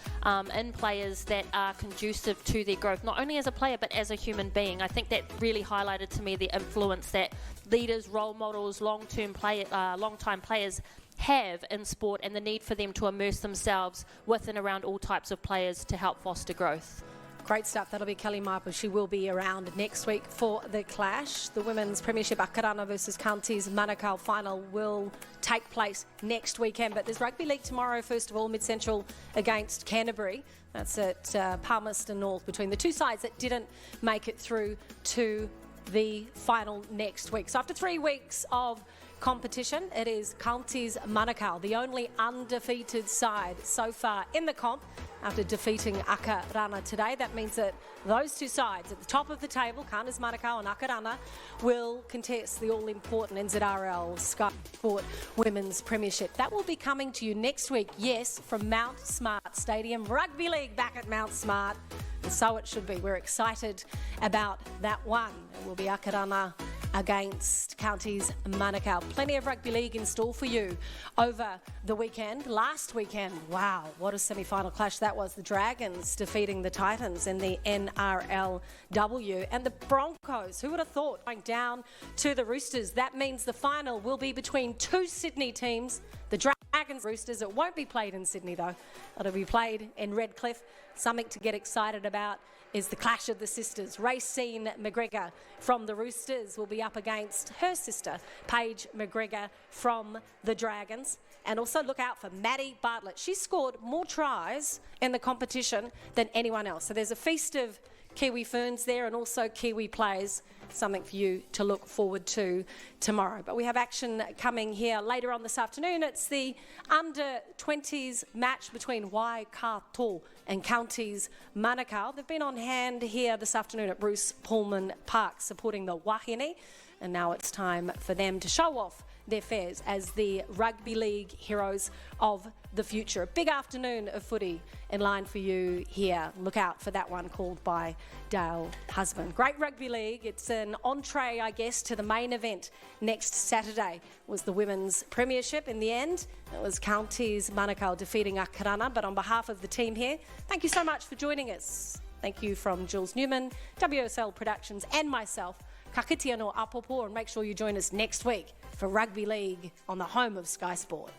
in players that are conducive to their growth, not only as a player but as a human being. I think that really highlighted to me the influence that leaders, role models, long-time players have in sport, and the need for them to immerse themselves with and around all types of players to help foster growth. Great stuff. That'll be Kelly Maipe. She will be around next week for the clash. The Women's Premiership Akarana versus Counties Manukau final will take place next weekend, but there's rugby league tomorrow. First of all, Mid-Central against Canterbury. That's at Palmerston North, between the two sides that didn't make it through to the final next week. So after 3 weeks of competition, it is Counties Manukau, the only undefeated side so far in the comp after defeating Akarana today. That means that those two sides at the top of the table, Counties Manukau and Akarana, will contest the all-important NZRL Sky Sport Women's Premiership. That will be coming to you next week, yes, from Mount Smart Stadium. Rugby League back at Mount Smart, and so it should be. We're excited about that one. It will be Akarana against Counties Manukau. Plenty of rugby league in store for you over the weekend. Last weekend, wow, what a semi-final clash that was. The Dragons defeating the Titans in the NRLW, and the Broncos, who would have thought, going down to the Roosters. That means the final will be between two Sydney teams, the Dragons Roosters. It won't be played in Sydney though. It'll be played in Redcliffe. Something to get excited about is the clash of the sisters. Racine McGregor from the Roosters will be up against her sister, Paige McGregor from the Dragons. And also look out for Maddie Bartlett. She scored more tries in the competition than anyone else. So there's a feast of Kiwi ferns there and also Kiwi players something for you to look forward to tomorrow. But we have action coming here later on this afternoon. It's the under-20s match between Waikato and Counties Manukau. They've been on hand here this afternoon at Bruce Pullman Park supporting the Wahine, and now it's time for them to show off their fares as the rugby league heroes of the future. A big afternoon of footy in line for you here. Look out for that one called by Dale Husband. Great rugby league. It's an entree, I guess, to the main event next Saturday. Was the women's premiership. In the end, it was Counties Manukau defeating Akarana. But on behalf of the team here, thank you so much for joining us. Thank you from Jules Newman, WSL Productions, and myself, ka kitea no apopo, and make sure you join us next week for Rugby League on the home of Sky Sport.